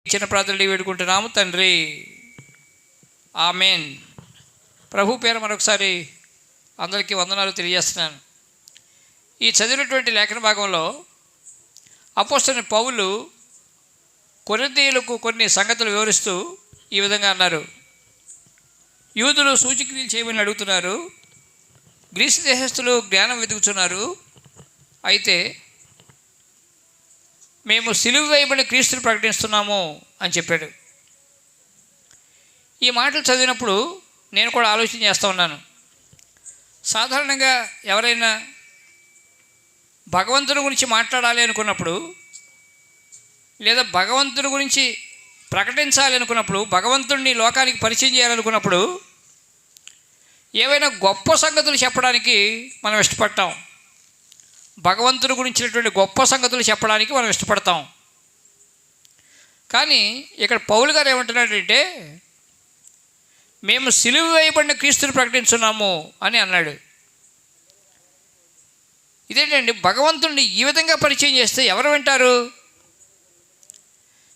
ఇచ్చిన ప్రార్థనలు వేడుకుంటున్నాము తండ్రి, ఆమెన్. ప్రభు పేరు మరొకసారి అందరికీ వందనాలు తెలియజేస్తున్నాను. ఈ చదివినటువంటి లేఖన భాగంలో అపోస్తలుడైన పౌలు కొరింథీయులకు కొన్ని సంగతులు వివరిస్తూ ఈ విధంగా అన్నారు. యూదులు సూచక్రియలు చేయమని అడుగుతున్నారు, గ్రీసు దేశస్థులు జ్ఞానం వెతుకుతున్నారు, అయితే మేము సిలువ వేయబడిన క్రీస్తుని ప్రకటిస్తున్నాము అని చెప్పాడు. ఈ మాటలు చదివినప్పుడు నేను కూడా ఆలోచన చేస్తూ ఉన్నాను. సాధారణంగా ఎవరైనా భగవంతుని గురించి మాట్లాడాలి అనుకున్నప్పుడు, లేదా భగవంతుని గురించి ప్రకటించాలి అనుకున్నప్పుడు, భగవంతుడిని లోకానికి పరిచయం చేయాలనుకున్నప్పుడు ఏవైనా గొప్ప సంగతులు చెప్పడానికి మనం ఇష్టపడతాం. భగవంతుడి గురించినటువంటి గొప్ప సంగతులు చెప్పడానికి మనం ఇష్టపడతాం. కానీ ఇక్కడ పౌలు గారు ఏమంటున్నాడంటే, మేము సిలువ వేయబడిన క్రీస్తుని ప్రకటించున్నాము అని అన్నాడు. ఇదేంటండి, భగవంతుడిని ఈ విధంగా పరిచయం చేస్తే ఎవరు వింటారు?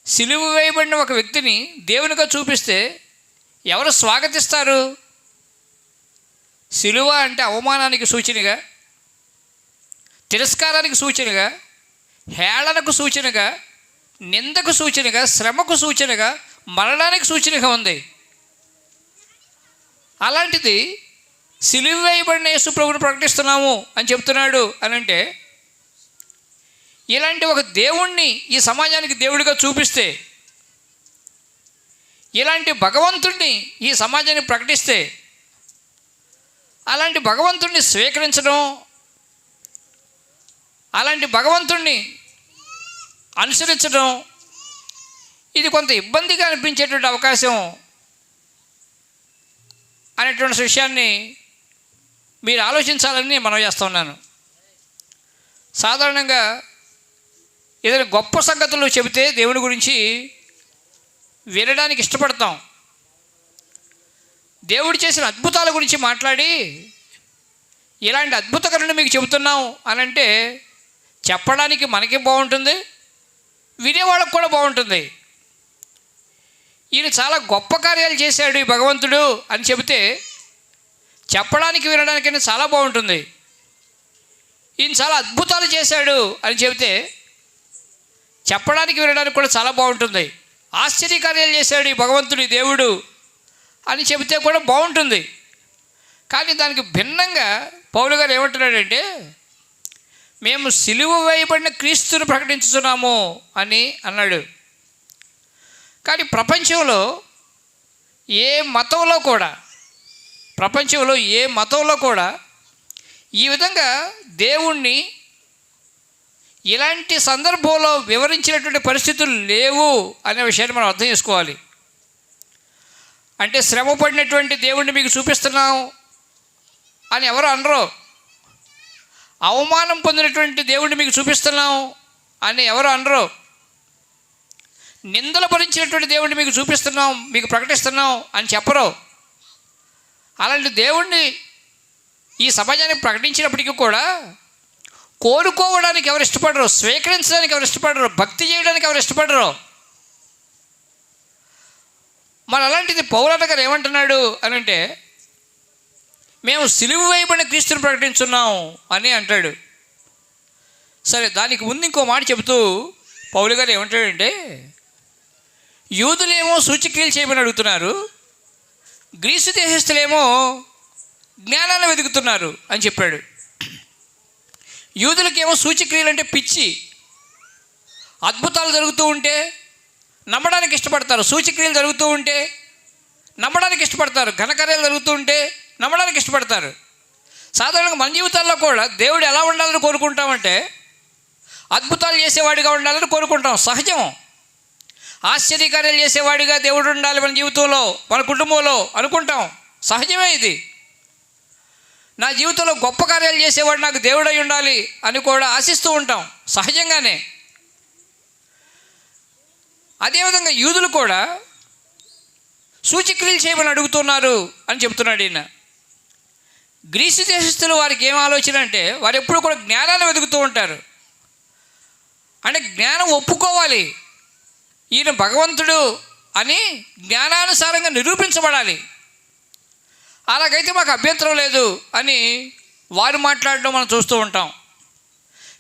సిలువ వేయబడిన ఒక వ్యక్తిని దేవునిగా చూపిస్తే ఎవరు స్వాగతిస్తారు? సిలువ అంటే అవమానానికి సూచనగా, తిరస్కారానికి సూచనగా, హేళనకు సూచనగా, నిందకు సూచనగా, శ్రమకు సూచనగా, మరణానికి సూచనగా ఉంది. అలాంటిది సిలువ వేయబడిన యేసు ప్రభువును ప్రకటిస్తున్నాము అని చెప్తున్నాడు అని అంటే, ఇలాంటి ఒక దేవుణ్ణి ఈ సమాజానికి దేవుడిగా చూపిస్తే, ఇలాంటి భగవంతుడిని ఈ సమాజానికి ప్రకటిస్తే, అలాంటి భగవంతుడిని స్వీకరించడం, అలాంటి భగవంతుడిని అనుసరించడం ఇది కొంత ఇబ్బందిగా అనిపించేటువంటి అవకాశం అనేటువంటి విషయాన్ని మీరు ఆలోచించాలని మనం చేస్తున్నాను. సాధారణంగా ఏదైనా గొప్ప సంగతులు చెబితే దేవుని గురించి వినడానికి ఇష్టపడతాం. దేవుడు చేసిన అద్భుతాల గురించి మాట్లాడి, ఇలాంటి అద్భుతకరణ మీకు చెబుతున్నాం అని అంటే చెప్పడానికి మనకి బాగుంటుంది, వినేవాళ్ళకు కూడా బాగుంటుంది. ఈయన చాలా గొప్ప కార్యాలు చేశాడు ఈ భగవంతుడు అని చెబితే చెప్పడానికి వినడానికైనా చాలా బాగుంటుంది. ఈయన చాలా అద్భుతాలు చేశాడు అని చెబితే చెప్పడానికి వినడానికి కూడా చాలా బాగుంటుంది. ఆశ్చర్యకార్యాలు చేశాడు ఈ భగవంతుడి దేవుడు అని చెబితే కూడా బాగుంటుంది. కానీ దానికి భిన్నంగా పౌలు గారు ఏమంటున్నాడంటే, మేము సిలువ వేయబడిన క్రీస్తుని ప్రకటించుతున్నాము అని అన్నాడు. కానీ ప్రపంచంలో ఏ మతంలో కూడా ఈ విధంగా దేవుణ్ణి ఇలాంటి సందర్భంలో వివరించినటువంటి పరిస్థితులు లేవు అనే విషయాన్ని మనం అర్థం చేసుకోవాలి. అంటే శ్రమ పడినటువంటి దేవుణ్ణి మీకు చూపిస్తున్నాం అని ఎవరు అనరు. అవమానం పొందినటువంటి దేవుడిని మీకు చూపిస్తున్నాం అని ఎవరు అనరు. నిందలు భరించినటువంటి దేవుడిని మీకు చూపిస్తున్నాం, మీకు ప్రకటిస్తున్నాం అని చెప్పరు. అలాంటి దేవుణ్ణి ఈ సమాజానికి ప్రకటించినప్పటికీ కూడా కోరుకోవడానికి ఎవరు ఇష్టపడరు, స్వీకరించడానికి ఎవరు ఇష్టపడరు, భక్తి చేయడానికి ఎవరు ఇష్టపడరు. మరి అలాంటిది పౌలు గారు ఏమంటున్నాడు అని అంటే, మేము సిలువ వేయబడిన క్రీస్తుని ప్రకటించున్నాం అని అంటాడు. సరే, దానికి ముందు ఇంకో మాట చెబుతూ పౌలు గారు ఏమంటాడంటే, యూదులేమో సూచక్రియలు చేయమని అడుగుతున్నారు, గ్రీసు దేశస్థులేమో జ్ఞానాన్ని వెతుకుతున్నారు అని చెప్పాడు. యూదులకేమో సూచక్రియలు అంటే పిచ్చి. అద్భుతాలు జరుగుతూ ఉంటే నమ్మడానికి ఇష్టపడతారు, సూచక్రియలు జరుగుతూ ఉంటే నమ్మడానికి ఇష్టపడతారు, ఘనకార్యాలు జరుగుతూ ఉంటే నమ్మడానికి ఇష్టపడతారు. సాధారణంగా మన జీవితాల్లో కూడా దేవుడు ఎలా ఉండాలని కోరుకుంటామంటే అద్భుతాలు చేసేవాడిగా ఉండాలని కోరుకుంటాం, సహజం. ఆశ్చర్యకార్యాలు చేసేవాడిగా దేవుడు ఉండాలి మన జీవితంలో, మన కుటుంబంలో అనుకుంటాం, సహజమే ఇది. నా జీవితంలో గొప్ప కార్యాలు చేసేవాడు నాకు దేవుడై ఉండాలి అని కూడా ఆశిస్తూ ఉంటాం, సహజంగానే. అదేవిధంగా యూదులు కూడా సూచక్రియలు చేయమని అడుగుతున్నారు అని చెప్తున్నాడు ఈయన. గ్రీసు దేశస్థులు వారికి ఏం ఆలోచన అంటే, వారు ఎప్పుడు కూడా జ్ఞానాన్ని వెతుకుతూ ఉంటారు. అంటే జ్ఞానం ఒప్పుకోవాలి, ఈయన భగవంతుడు అని జ్ఞానానుసారంగా నిరూపించబడాలి. అలాగైతే మాకు అభ్యంతరం లేదు అని వారు మాట్లాడడం మనం చూస్తూ ఉంటాం.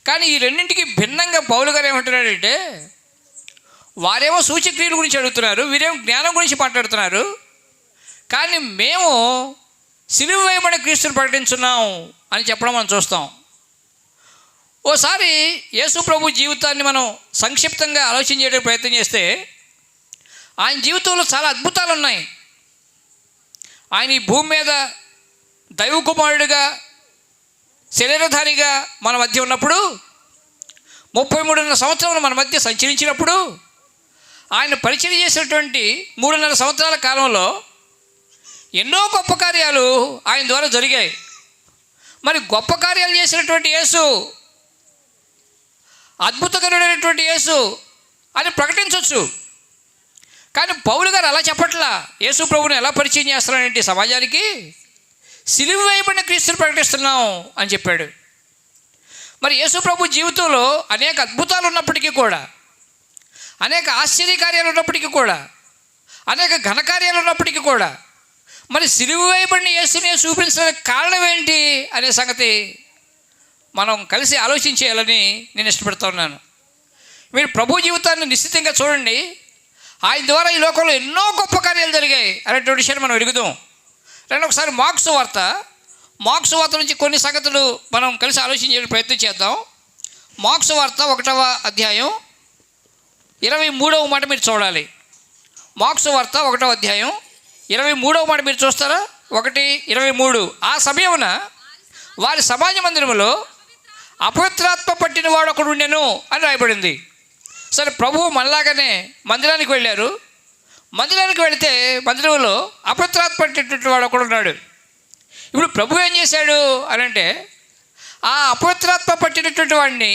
కానీ ఈ రెండింటికి భిన్నంగా పౌలు గారు ఏమంటున్నాడంటే, వారేమో సూచక్రియల గురించి అడుగుతున్నారు, వీరేమో జ్ఞానం గురించి మాట్లాడుతున్నారు. కానీ మేము సిలువ వేయబడిన క్రీస్తుని ప్రకటించున్నాం అని చెప్పడం మనం చూస్తాం. ఓసారి యేసు ప్రభు జీవితాన్ని మనం సంక్షిప్తంగా ఆలోచన చేయడానికి ప్రయత్నం చేస్తే, ఆయన జీవితంలో చాలా అద్భుతాలు ఉన్నాయి. ఆయన ఈ భూమి మీద దైవ కుమారుడిగా శరీరధారిగా మన మధ్య ఉన్నప్పుడు, 33.5 సంవత్సరాలు మన మధ్య సంచరించినప్పుడు, ఆయన పరిచయం చేసినటువంటి 3.5 సంవత్సరాల కాలంలో ఎన్నో గొప్ప కార్యాలు ఆయన ద్వారా జరిగాయి. మరి గొప్ప కార్యాలు చేసినటువంటి యేసు, అద్భుతకరుడైనటువంటి యేసు అని ప్రకటించవచ్చు. కానీ పౌలు గారు అలా చెప్పట్లా. యేసు ప్రభువుని ఎలా పరిచయం చేస్తున్నాడంటే సమాజానికి, సిలువ వేయబడిన క్రీస్తుని ప్రకటిస్తున్నాం అని చెప్పాడు. మరి యేసు ప్రభు జీవితంలో అనేక అద్భుతాలు ఉన్నప్పటికీ కూడా, అనేక ఆశ్చర్యకార్యాలు ఉన్నప్పటికీ కూడా, అనేక ఘనకార్యాలు ఉన్నప్పటికీ కూడా, మరి సిలువ వేయబడిన యేసుని చూపించడానికి కారణం ఏంటి అనే సంగతి మనం కలిసి ఆలోచించేయాలని నేను ఇష్టపడుతూ ఉన్నాను. మీరు ప్రభు జీవితాన్ని నిశ్చితంగా చూడండి. ఆయన ద్వారా ఈ లోకంలో ఎన్నో గొప్ప కార్యాలు జరిగాయి అనేటువంటి విషయాన్ని మనం ఎరుగుదాం. ఒకసారి మార్క్స్ వార్త నుంచి కొన్ని సంగతులు మనం కలిసి ఆలోచించే ప్రయత్నం చేద్దాం. మార్క్స్ వార్త 1వ అధ్యాయం 23వ మాట మీరు చూడాలి. మార్క్స్ వార్త 1వ అధ్యాయం 23వ మాట మీరు చూస్తారా? 1:23. ఆ సమయమున వారి సమాజ మందిరములో అపవిత్రాత్మ పట్టిన వాడు ఒకడు ఉండెను అని రాయబడింది. సరే, ప్రభువు మనలాగానే మందిరానికి వెళ్ళారు. మందిరానికి వెళితే మందిరంలో అపవిత్రాత్మ పట్టినటువంటి వాడు ఒకడు ఉన్నాడు. ఇప్పుడు ప్రభు ఏం చేశాడు అని అంటే, ఆ అపవిత్రాత్మ పట్టినటువంటి వాడిని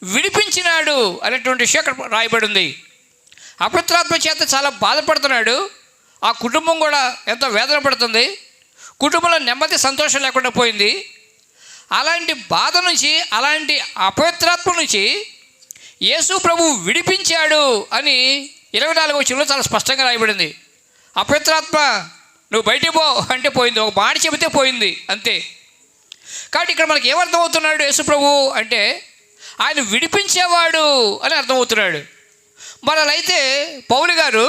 విడిపించినాడు అనేటువంటి విషయం అక్కడ రాయబడింది. అపవిత్రాత్మ చేత చాలా బాధపడుతున్నాడు. ఆ కుటుంబం కూడా ఎంతో వేదన పడుతుంది. కుటుంబంలో నెమ్మది సంతోషం లేకుండా పోయింది. అలాంటి బాధ నుంచి, అలాంటి అపవిత్రాత్మ నుంచి యేసు ప్రభు విడిపించాడు అని 24వ వచనంలో చాలా స్పష్టంగా రాయబడింది. అపవిత్రాత్మ నువ్వు బయటికి పో అంటే పోయింది, ఒక మాట చెబితే పోయింది, అంతే. కాబట్టి ఇక్కడ మనకి ఏమర్థమవుతున్నాడు యేసు ప్రభు అంటే, ఆయన విడిపించేవాడు అని అర్థమవుతున్నాడు. మరి అలా అయితే పౌలు గారు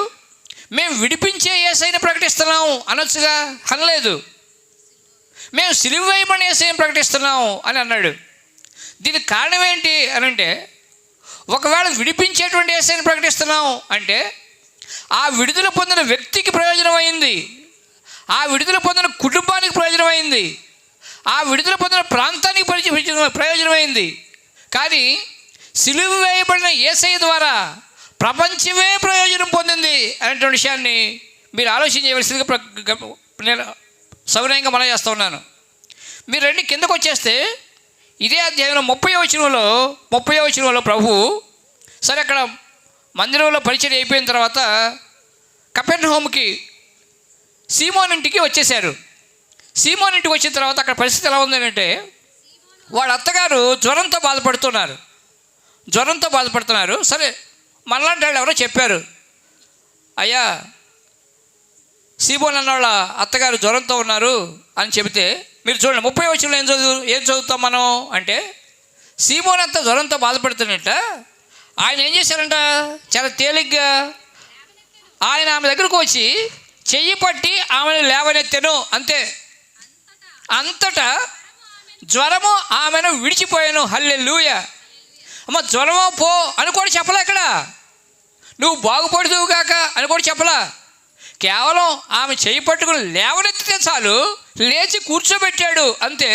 మేము విడిపించే యేసయ్యని ప్రకటిస్తున్నాం అనొచ్చుగా, అనలేదు. మేము సిలువ వేయబడిన యేసయ్యని ప్రకటిస్తున్నాం అని అన్నాడు. దీనికి కారణం ఏంటి అని అంటే, ఒకవేళ విడిపించేటువంటి యేసయ్యని ప్రకటిస్తున్నాం అంటే ఆ విడుదల పొందిన వ్యక్తికి ప్రయోజనమైంది, ఆ విడుదల పొందిన కుటుంబానికి ప్రయోజనమైంది, ఆ విడుదల పొందిన ప్రాంతానికి ప్రయోజనమైంది. కానీ సిలువ వేయబడిన యేసయ్య ద్వారా ప్రపంచమే ప్రయోజనం పొందింది అనేటువంటి విషయాన్ని మీరు ఆలోచన చేయవలసిందిగా నేను సవినయంగా మనం చేస్తూ ఉన్నాను. మీరు రండి కిందకు వచ్చేస్తే ఇదే అధ్యాయంలో 30వ వచనంలో ప్రభు సరే అక్కడ మందిరంలో పరిచయం అయిపోయిన తర్వాత కపెర్నహూముకి సీమోన్ ఇంటికి వచ్చేసారు. సీమోన్ ఇంటికి వచ్చిన తర్వాత అక్కడ పరిస్థితి ఎలా ఉందంటే, వాళ్ళ అత్తగారు జ్వరంతో బాధపడుతున్నారు. సరే, మనలాంటి వాళ్ళు ఎవరో చెప్పారు, అయ్యా సీమోన్ అన్న వాళ్ళ అత్తగారు జ్వరంతో ఉన్నారు అని చెబితే, మీరు చూడండి 30వ వచనంలో ఏం చదువుతాం మనం అంటే, సీమోన్ అంతా జ్వరంతో బాధపడుతున్నట్ట ఆయన ఏం చేశారంట, చాలా తేలిగ్గా ఆయన ఆమె దగ్గరకు వచ్చి చెయ్యి పట్టి ఆమెను లేవనెత్తెను, అంతే. అంతటా జ్వరము ఆమెను విడిచిపోయాను. హల్లెలూయా. అమ్మ, జ్వరమో పో అని కూడా చెప్పలే, ఇక్కడ నువ్వు బాగుపడుదువు కాక అని కూడా చెప్పలా. కేవలం ఆమె చెయ్యి పట్టుకుని లేవనెత్తితే చాలు, లేచి కూర్చోబెట్టాడు, అంతే.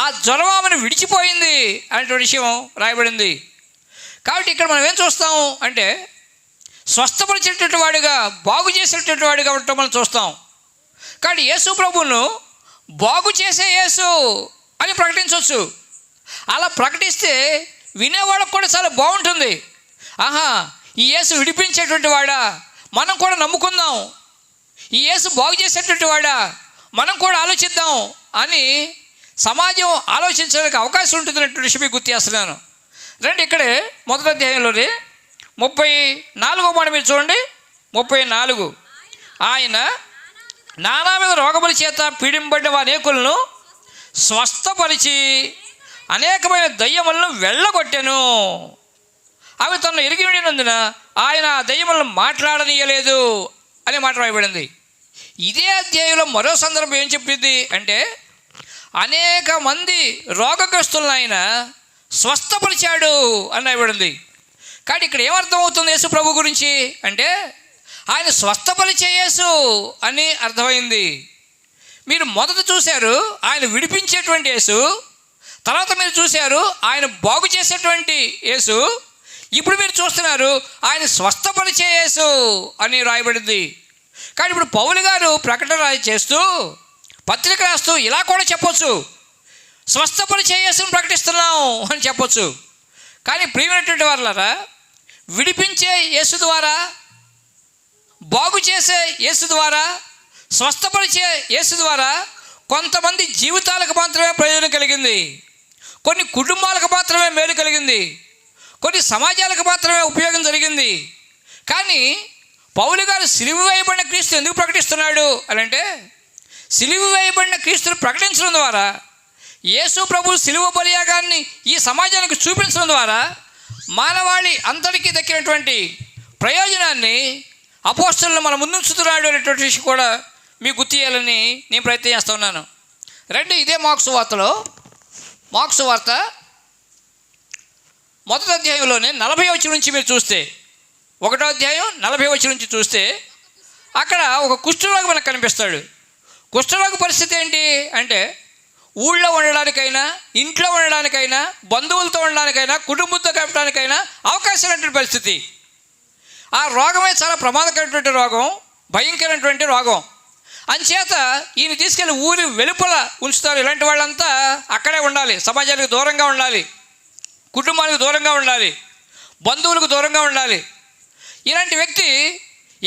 ఆ జ్వరం ఆమెను విడిచిపోయింది అనేటువంటి విషయం రాయబడింది. కాబట్టి ఇక్కడ మనం ఏం చూస్తాం అంటే, స్వస్థపరిచేటటువంటి వాడిగా, బాగు చేసేటటువంటి వాడిగా ఉండటం మనం చూస్తాం. కాబట్టి యేసు ప్రభువును బాగు చేసే యేసు అని ప్రకటించవచ్చు. అలా ప్రకటిస్తే వినేవాళ్ళకు కూడా చాలా బాగుంటుంది. ఆహా, ఈ యేసు విడిపించేటువంటి వాడా, మనం కూడా నమ్ముకుందాం. ఈ యేసు బాగు చేసేటువంటి వాడా, మనం కూడా ఆలోచిద్దాం అని సమాజం ఆలోచించడానికి అవకాశం ఉంటుంది అన్నటువంటి విషయం మీకు గుర్తు చేస్తున్నాను. రండి, ఇక్కడే మొదటి అధ్యాయంలోనే 34వ మాట మీరు చూడండి. 34. ఆయన నానావిధ రోగముల చేత పీడింపబడిన అనేకులను స్వస్థపరిచి అనేకమైన దయ్యములను వెళ్ళగొట్టెను. అవి తనను ఎరిగి ఉండినందున ఆయన ఆ దయ్యములను మాట్లాడనీయలేదు అనే మాట రాయబడింది. ఇదే అధ్యాయంలో మరో సందర్భం ఏం చెప్పింది అంటే, అనేక మంది రోగగ్రస్తులను ఆయన స్వస్థపరిచాడు అని రాయబడింది. కానీ ఇక్కడ ఏమర్థం అవుతుంది యేసు ప్రభు గురించి అంటే, ఆయన స్వస్థపరిచే యేసు అని అర్థమైంది. మీరు మొదట చూశారు ఆయన విడిపించేటువంటి యేసు, తర్వాత మీరు చూశారు ఆయన బాగు చేసేటువంటి యేసు, ఇప్పుడు మీరు చూస్తున్నారు ఆయన స్వస్థపరిచే యేసు అని రాయబడింది. కానీ ఇప్పుడు పౌలు గారు ప్రకటన చేస్తూ, పత్రిక రాస్తూ ఇలా కూడా చెప్పొచ్చు, స్వస్థపరిచే యేసును ప్రకటిస్తున్నాం అని చెప్పొచ్చు. కానీ ప్రియమైనటువంటి వారులారా, విడిపించే యేసు ద్వారా, బాగు చేసే యేసు ద్వారా, స్వస్థపరిచే యేసు ద్వారా కొంతమంది జీవితాలకు మాత్రమే ప్రయోజనం కలిగింది, కొన్ని కుటుంబాలకు మాత్రమే మేలు కలిగింది, కొన్ని సమాజాలకు మాత్రమే ఉపయోగం జరిగింది. కానీ పౌలు గారు సిలువ వేయబడిన క్రీస్తు ఎందుకు ప్రకటిస్తున్నాడు అని అంటే, సిలువ వేయబడిన క్రీస్తును ప్రకటించడం ద్వారా, యేసు ప్రభు సిలువ బలియాగాన్ని ఈ సమాజానికి చూపించడం ద్వారా మానవాళి అంతటికీ దక్కినటువంటి ప్రయోజనాన్ని అపోస్తలులు మన ముందుంచుతున్నాడు అనేటువంటి విషయం కూడా మీకు గుర్తు చేయాలని నేను ప్రయత్నం చేస్తూ ఉన్నాను. రండి, ఇదే మార్క్స్ వార్తలో, మార్క్స్ వార్త 1వ అధ్యాయంలోనే 40వ వచనం నుంచి మీరు చూస్తే, 1వ అధ్యాయం 40వ వచనం నుంచి చూస్తే, అక్కడ ఒక కుష్ఠరోగి మనకు కనిపిస్తాడు. కుష్ఠరోగి పరిస్థితి ఏంటి అంటే, ఊళ్ళో ఉండడానికైనా, ఇంట్లో ఉండడానికైనా, బంధువులతో ఉండడానికైనా, కుటుంబంతో గడపడానికైనా అవకాశం లేనటువంటి పరిస్థితి. ఆ రోగమే చాలా ప్రమాదకరమైనటువంటి రోగం, భయంకరమైనటువంటి రోగం. అంచేత ఈయన తీసుకెళ్ళి ఊరి వెలుపల ఉంచుతారు. ఇలాంటి వాళ్ళంతా అక్కడే ఉండాలి, సమాజానికి దూరంగా ఉండాలి, కుటుంబానికి దూరంగా ఉండాలి, బంధువులకు దూరంగా ఉండాలి. ఇలాంటి వ్యక్తి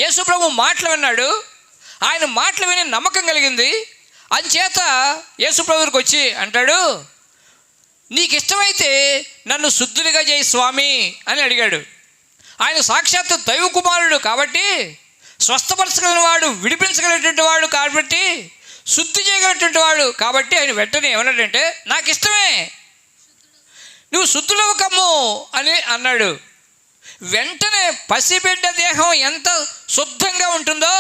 యేసు ప్రభు మాటలు విన్నాడు, ఆయన మాటలు విని నమ్మకం కలిగింది. అంచేత యేసు ప్రభువుకి వచ్చి అంటాడు, నీకు ఇష్టమైతే నన్ను శుద్ధునిగా చేయి స్వామి అని అడిగాడు. ఆయన సాక్షాత్తు దైవ కుమారుడు కాబట్టి, స్వస్థపరచగలిగిన వాడు, విడిపించగలిగినటువంటి వాడు కాబట్టి, శుద్ధి చేయగలిగినటువంటి వాడు కాబట్టి ఆయన వెంటనే ఏమన్నాడంటే, నాకు ఇష్టమే, నువ్వు శుద్ధులవు కమ్ము అని అన్నాడు. వెంటనే పసిబిడ్డ దేహం ఎంత శుద్ధంగా ఉంటుందో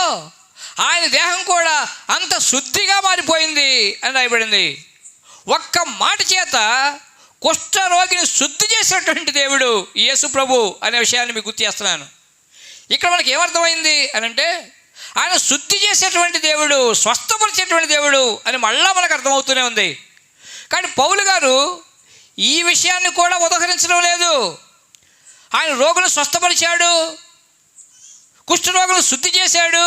ఆయన దేహం కూడా అంత శుద్ధిగా మారిపోయింది అని రాయబడింది. ఒక్క మాట చేత కుష్ఠరోగిని శుద్ధి చేసినటువంటి దేవుడు యేసు ప్రభు అనే విషయాన్ని మీకు గుర్తు చేస్తున్నాను. ఇక్కడ మనకి ఏమర్థమైంది అని అంటే, ఆయన శుద్ధి చేసేటువంటి దేవుడు, స్వస్థపరిచేటువంటి దేవుడు అని మళ్ళా మనకు అర్థమవుతూనే ఉంది. కానీ పౌలు గారు ఈ విషయాన్ని కూడా ఉదహరించడం లేదు. ఆయన రోగులను స్వస్థపరిచాడు, కుష్ఠరోగులను శుద్ధి చేశాడు,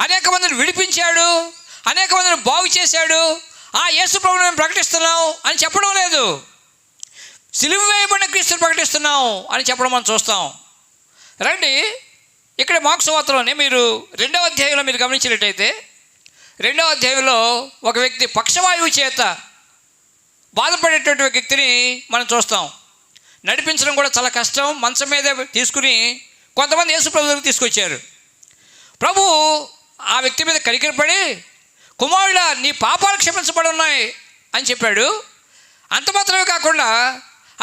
అనేక మందిని విడిపించాడు, అనేక మందిని బాగు చేశాడు, ఆ యేసు ప్రభువుని మేము ప్రకటిస్తున్నాం అని చెప్పడం లేదు. సిలువ వేయబడిన క్రీస్తుని ప్రకటిస్తున్నాం అని చెప్పడం మనం చూస్తాం. రండి, ఇక్కడ మార్క్స్ వార్తలోనే మీరు 2వ అధ్యాయంలో మీరు గమనించినట్టయితే, 2వ అధ్యాయంలో ఒక వ్యక్తి పక్షవాయువు చేత బాధపడేటువంటి వ్యక్తిని మనం చూస్తాం. నడిపించడం కూడా చాలా కష్టం, మంచం మీదే తీసుకుని కొంతమంది యేసు ప్రభు దగ్గరికి తీసుకొచ్చారు. ప్రభు ఆ వ్యక్తి మీద కనికరపడి, కుమారుడా నీ పాపాలు క్షమించబడి ఉన్నాయి అని చెప్పాడు. అంత మాత్రమే కాకుండా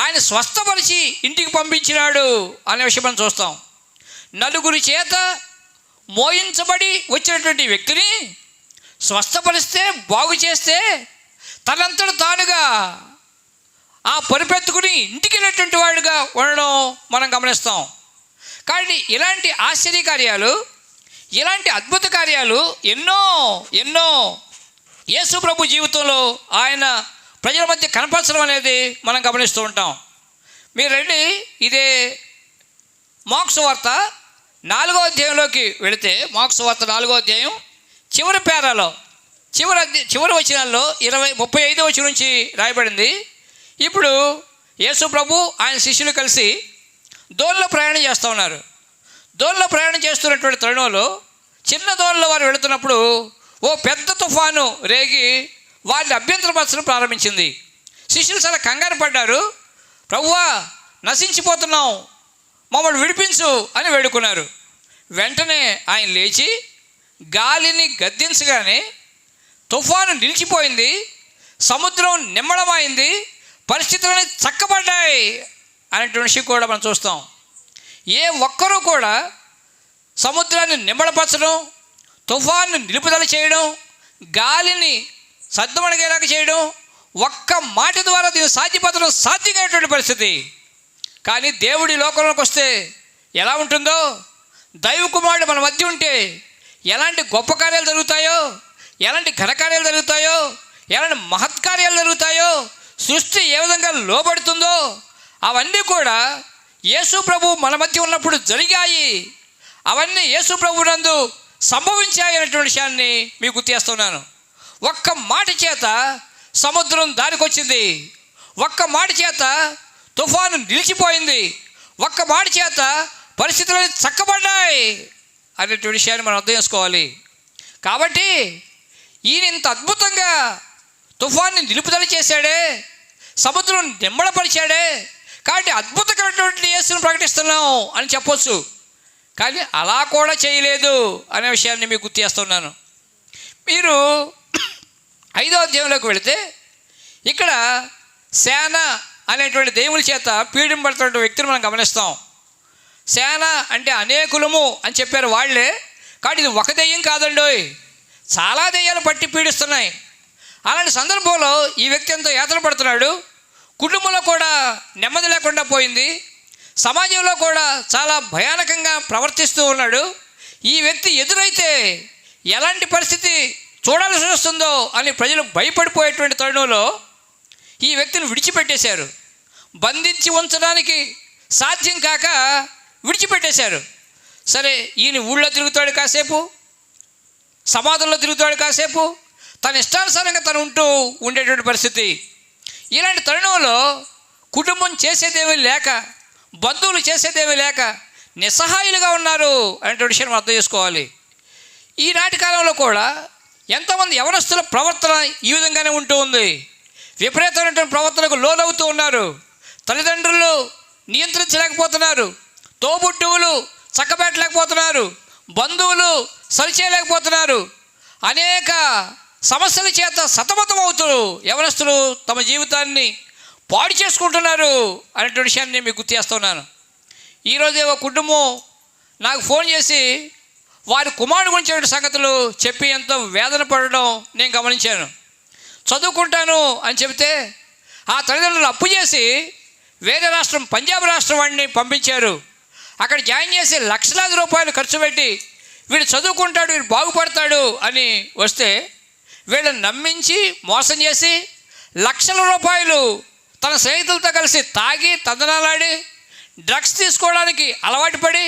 ఆయన స్వస్థపరిచి ఇంటికి పంపించినాడు అనే విషయం మనం చూస్తాం. నలుగురి చేత మోయించబడి వచ్చినటువంటి వ్యక్తిని స్వస్థపరిస్తే, బాగు చేస్తే, తనంతట తానుగా ఆ పరిపెత్తుకుని ఇంటికి వెళ్ళేటువంటి వాడుగా ఉండడం మనం గమనిస్తాం. కానీ ఇలాంటి ఆశ్చర్యకార్యాలు, ఇలాంటి అద్భుత కార్యాలు ఎన్నో ఎన్నో యేసు ప్రభు జీవితంలో ఆయన ప్రజల మధ్య కనపరచడం అనేది మనం గమనిస్తూ ఉంటాం. మీరు రండి, ఇదే మార్క్స్ వార్త 4వ అధ్యాయంలోకి వెళితే, మార్క్స్ వార్త 4వ అధ్యాయం చివరి పేరాలో చివరి వచనాల్లో 35వ వచనం నుంచి రాయబడింది. ఇప్పుడు యేసు ప్రభు ఆయన శిష్యులు కలిసి దోణిలో ప్రయాణం చేస్తూ ఉన్నారు. దోణిలో ప్రయాణం చేస్తున్నటువంటి తరుణంలో, చిన్న దోణిలో వారు వెళుతున్నప్పుడు ఓ పెద్ద తుఫాను రేగి వారిని అభ్యంతరపరచడం ప్రారంభించింది. శిష్యులు చాలా కంగారు పడ్డారు. ప్రభువా నశించిపోతున్నాం, మమ్మల్ని విడిపించు అని వేడుకున్నారు. వెంటనే ఆయన లేచి గాలిని గద్దించగానే తుఫాను నిలిచిపోయింది, సముద్రం నిమ్మడమైంది, పరిస్థితులని చక్కబడ్డాయి అనేటువంటి విషయం కూడా మనం చూస్తాం. ఏ ఒక్కరూ కూడా సముద్రాన్ని నిమ్మడపరచడం, తుఫాను నిలుపుదల చేయడం, గాలిని సద్దుమణిగేలాగా చేయడం ఒక్క మాట ద్వారా దీన్ని సాధ్యపడడం సాధ్యమైనటువంటి పరిస్థితి. కానీ దేవుడి లోకంలోకి వస్తే ఎలా ఉంటుందో, దైవ కుమారుడు మన మధ్య ఉంటే ఎలాంటి గొప్ప కార్యాలు జరుగుతాయో, ఎలాంటి ఘనకార్యాలు జరుగుతాయో, ఎలాంటి మహత్కార్యాలు జరుగుతాయో, సృష్టి ఏ విధంగా లోబడుతుందో అవన్నీ కూడా యేసు ప్రభు మన మధ్య ఉన్నప్పుడు జరిగాయి. అవన్నీ యేసు ప్రభు నందు సంభవించాయి అనేటువంటి విషయాన్ని మీకు గుర్తిస్తున్నాను. ఒక్క మాట చేత సముద్రం దారికొచ్చింది, ఒక్క మాట చేత తుఫాను నిలిచిపోయింది, ఒక్క మాట చేత పరిస్థితులు చక్కబడ్డాయి అనేటువంటి విషయాన్ని మనం అర్థం చేసుకోవాలి. కాబట్టి ఈయన ఇంత అద్భుతంగా తుఫాన్ని నిలుపుదల చేశాడే, సముద్రం నిమ్మడపరిచాడే, కాబట్టి అద్భుతమైనటువంటి యేసును ప్రకటిస్తున్నాం అని చెప్పొచ్చు. కానీ అలా కూడా చేయలేదు అనే విషయాన్ని మీకు గుర్తు చేస్తున్నాను. మీరు 5వ అధ్యాయంలోకి వెళితే ఇక్కడ సేన అనేటువంటి దేవుని చేత పీడింపడుతున్న వ్యక్తిని మనం గమనిస్తాం. సేన అంటే అనేకులము అని చెప్పారు వాళ్ళే, కాబట్టి ఇది ఒక దెయ్యం కాదండోయ్, చాలా దెయ్యాలు పట్టి పీడిస్తున్నాయి. అలాంటి సందర్భంలో ఈ వ్యక్తి ఎంతో యాతన పడుతున్నాడు. కుటుంబంలో కూడా నెమ్మది లేకుండా పోయింది, సమాజంలో కూడా చాలా భయానకంగా ప్రవర్తిస్తూ ఉన్నాడు. ఈ వ్యక్తి ఎదురైతే ఎలాంటి పరిస్థితి చూడాల్సి వస్తుందో అని ప్రజలు భయపడిపోయేటువంటి తరుణంలో ఈ వ్యక్తిని విడిచిపెట్టేశారు. బంధించి ఉంచడానికి సాధ్యం కాక విడిచిపెట్టేశారు. సరే, ఈయన ఊళ్ళో తిరుగుతాడు కాసేపు, సమాధుల్లో తిరుగుతాడు కాసేపు, తన ఇష్టానుసారంగా తను ఉంటూ ఉండేటువంటి పరిస్థితి. ఇలాంటి తరుణంలో కుటుంబం చేసేదేమీ లేక, బంధువులు చేసేదేమీ లేక నిస్సహాయులుగా ఉన్నారు అనేటువంటి విషయం అర్థం చేసుకోవాలి. ఈనాటి కాలంలో కూడా ఎంతోమంది యవనస్తుల ప్రవర్తన ఈ విధంగానే ఉంటూ ఉంది. విపరీతమైనటువంటి ప్రవర్తనకు లోనవుతూ ఉన్నారు. తల్లిదండ్రులు నియంత్రించలేకపోతున్నారు, తోబుట్టువులు చక్కబెట్టలేకపోతున్నారు, బంధువులు సరిచేయలేకపోతున్నారు. అనేక సమస్యల చేత సతమతం అవుతూ యవనస్తులు తమ జీవితాన్ని పాడు చేసుకుంటున్నారు అనేటువంటి విషయాన్ని నేను మీకు గుర్తు చేస్తున్నాను. ఈరోజు ఒక కుటుంబం నాకు ఫోన్ చేసి వారి కుమారుడు గురించి సంగతులు చెప్పి ఎంతో వేదన పడడం నేను గమనించాను. చదువుకుంటాను అని చెబితే ఆ తల్లిదండ్రులు అప్పు చేసి వేరే రాష్ట్రం, పంజాబ్ రాష్ట్రం వాడిని పంపించారు. అక్కడ జాయిన్ చేసి లక్షలాది రూపాయలు ఖర్చు పెట్టి వీడు చదువుకుంటాడు, వీడు బాగుపడతాడు అని వస్తే వీళ్ళని నమ్మించి మోసం చేసి లక్షల రూపాయలు తన స్నేహితులతో కలిసి తాగి తందనాలాడి డ్రగ్స్ తీసుకోవడానికి అలవాటు పడి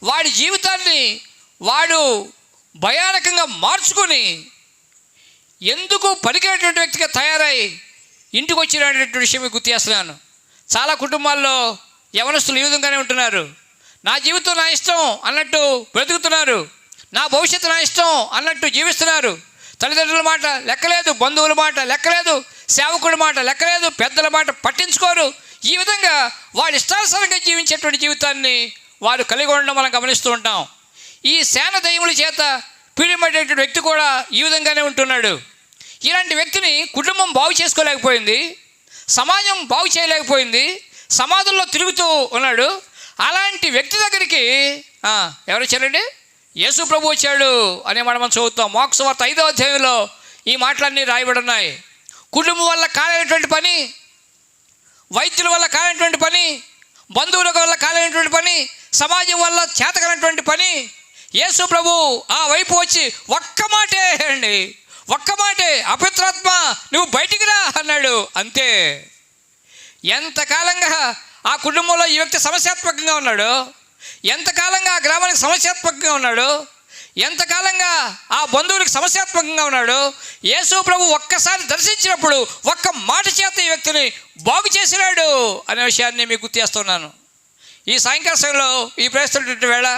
వాడి జీవితాన్ని వాడు భయానకంగా మార్చుకొని ఎందుకు పనికినటువంటి వ్యక్తిగా తయారై ఇంటికి వచ్చినటువంటి విషయం గుర్తు చేస్తున్నాను. చాలా కుటుంబాల్లో యవనస్తులు ఈ విధంగానే ఉంటున్నారు. నా జీవితం నా ఇష్టం అన్నట్టు బ్రతుకుతున్నారు, నా భవిష్యత్తు నా ఇష్టం అన్నట్టు జీవిస్తున్నారు. తల్లిదండ్రుల మాట లెక్కలేదు, బంధువుల మాట లెక్కలేదు, సేవకుడి మాట లెక్కలేదు, పెద్దల మాట పట్టించుకోరు. ఈ విధంగా వాడి ఇష్టానుసారంగా జీవించేటువంటి జీవితాన్ని వారు కలిగి ఉండడం మనం గమనిస్తూ ఉంటాం. ఈ సేన దయ్యముల చేత పీడింపడేటువంటి వ్యక్తి కూడా ఈ విధంగానే ఉంటున్నాడు. ఇలాంటి వ్యక్తిని కుటుంబం బాగు చేసుకోలేకపోయింది, సమాజం బాగు చేయలేకపోయింది, సమాజంలో తిరుగుతూ ఉన్నాడు. అలాంటి వ్యక్తి దగ్గరికి ఎవరు వచ్చారండి? యేసు ప్రభు వచ్చాడు అనే మనం చదువుతాం. మార్కు సువార్త 5వ అధ్యాయంలో ఈ మాటలన్నీ రాయబడి ఉన్నాయి. కుటుంబం వల్ల కాలేనటువంటి పని, వైద్యుల వల్ల కాలేనటువంటి పని, బంధువుల వల్ల కాలేనటువంటి పని, సమాజం వల్ల చేతకనటువంటి పని, యేసు ప్రభు ఆ వైపు వచ్చి ఒక్క మాటే అండి, ఒక్క మాటే, అపవిత్రాత్మ నువ్వు బయటికి రా అన్నాడు. అంతే. ఎంతకాలంగా ఆ కుటుంబంలో ఈ వ్యక్తి సమస్యాత్మకంగా ఉన్నాడు, ఎంతకాలంగా ఆ గ్రామానికి సమస్యాత్మకంగా ఉన్నాడు, ఎంతకాలంగా ఆ బంధువులకు సమస్యాత్మకంగా ఉన్నాడు, యేసు ప్రభు ఒక్కసారి దర్శించినప్పుడు ఒక్క మాట చేత ఈ వ్యక్తిని బాగు చేసినాడు అనే విషయాన్ని మీకు గుర్తు చేస్తున్నాను. ఈ సాయంకాల సమయంలో ఈ ప్రస్తుత వేళ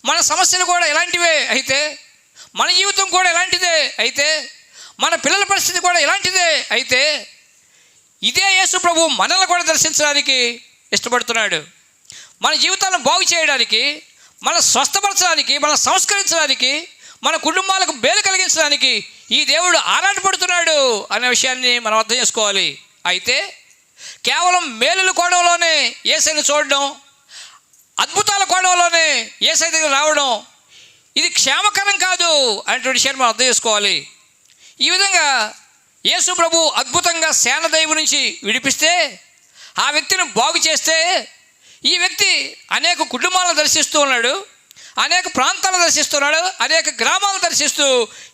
మన సమస్యలు కూడా ఎలాంటివే అయితే, మన జీవితం కూడా ఎలాంటిదే అయితే, మన పిల్లల పరిస్థితి కూడా ఎలాంటిదే అయితే, ఇదే యేసు ప్రభు మనల్ని కూడా దర్శించడానికి ఇష్టపడుతున్నాడు. మన జీవితాలను బాగు చేయడానికి, మన స్వస్థపరచడానికి, మన సంస్కరించడానికి, మన కుటుంబాలకు మేలు కలిగించడానికి ఈ దేవుడు ఆరాటపడుతున్నాడు అనే విషయాన్ని మనం అర్థం చేసుకోవాలి. అయితే కేవలం మేలుల కోణంలోనే యేసయ్యను చూడడం, అద్భుతాల కోణంలోనే యేసయ్య దగ్గర రావడం ఇది క్షేమకరం కాదు అనేటువంటి విషయాన్ని మనం అర్థం చేసుకోవాలి. ఈ విధంగా యేసు ప్రభు అద్భుతంగా సేనదైవు నుంచి విడిపిస్తే, ఆ వ్యక్తిని బాగు చేస్తే, ఈ వ్యక్తి అనేక కుటుంబాలను దర్శిస్తూ ఉన్నాడు, అనేక ప్రాంతాలను దర్శిస్తున్నాడు, అనేక గ్రామాలను దర్శిస్తూ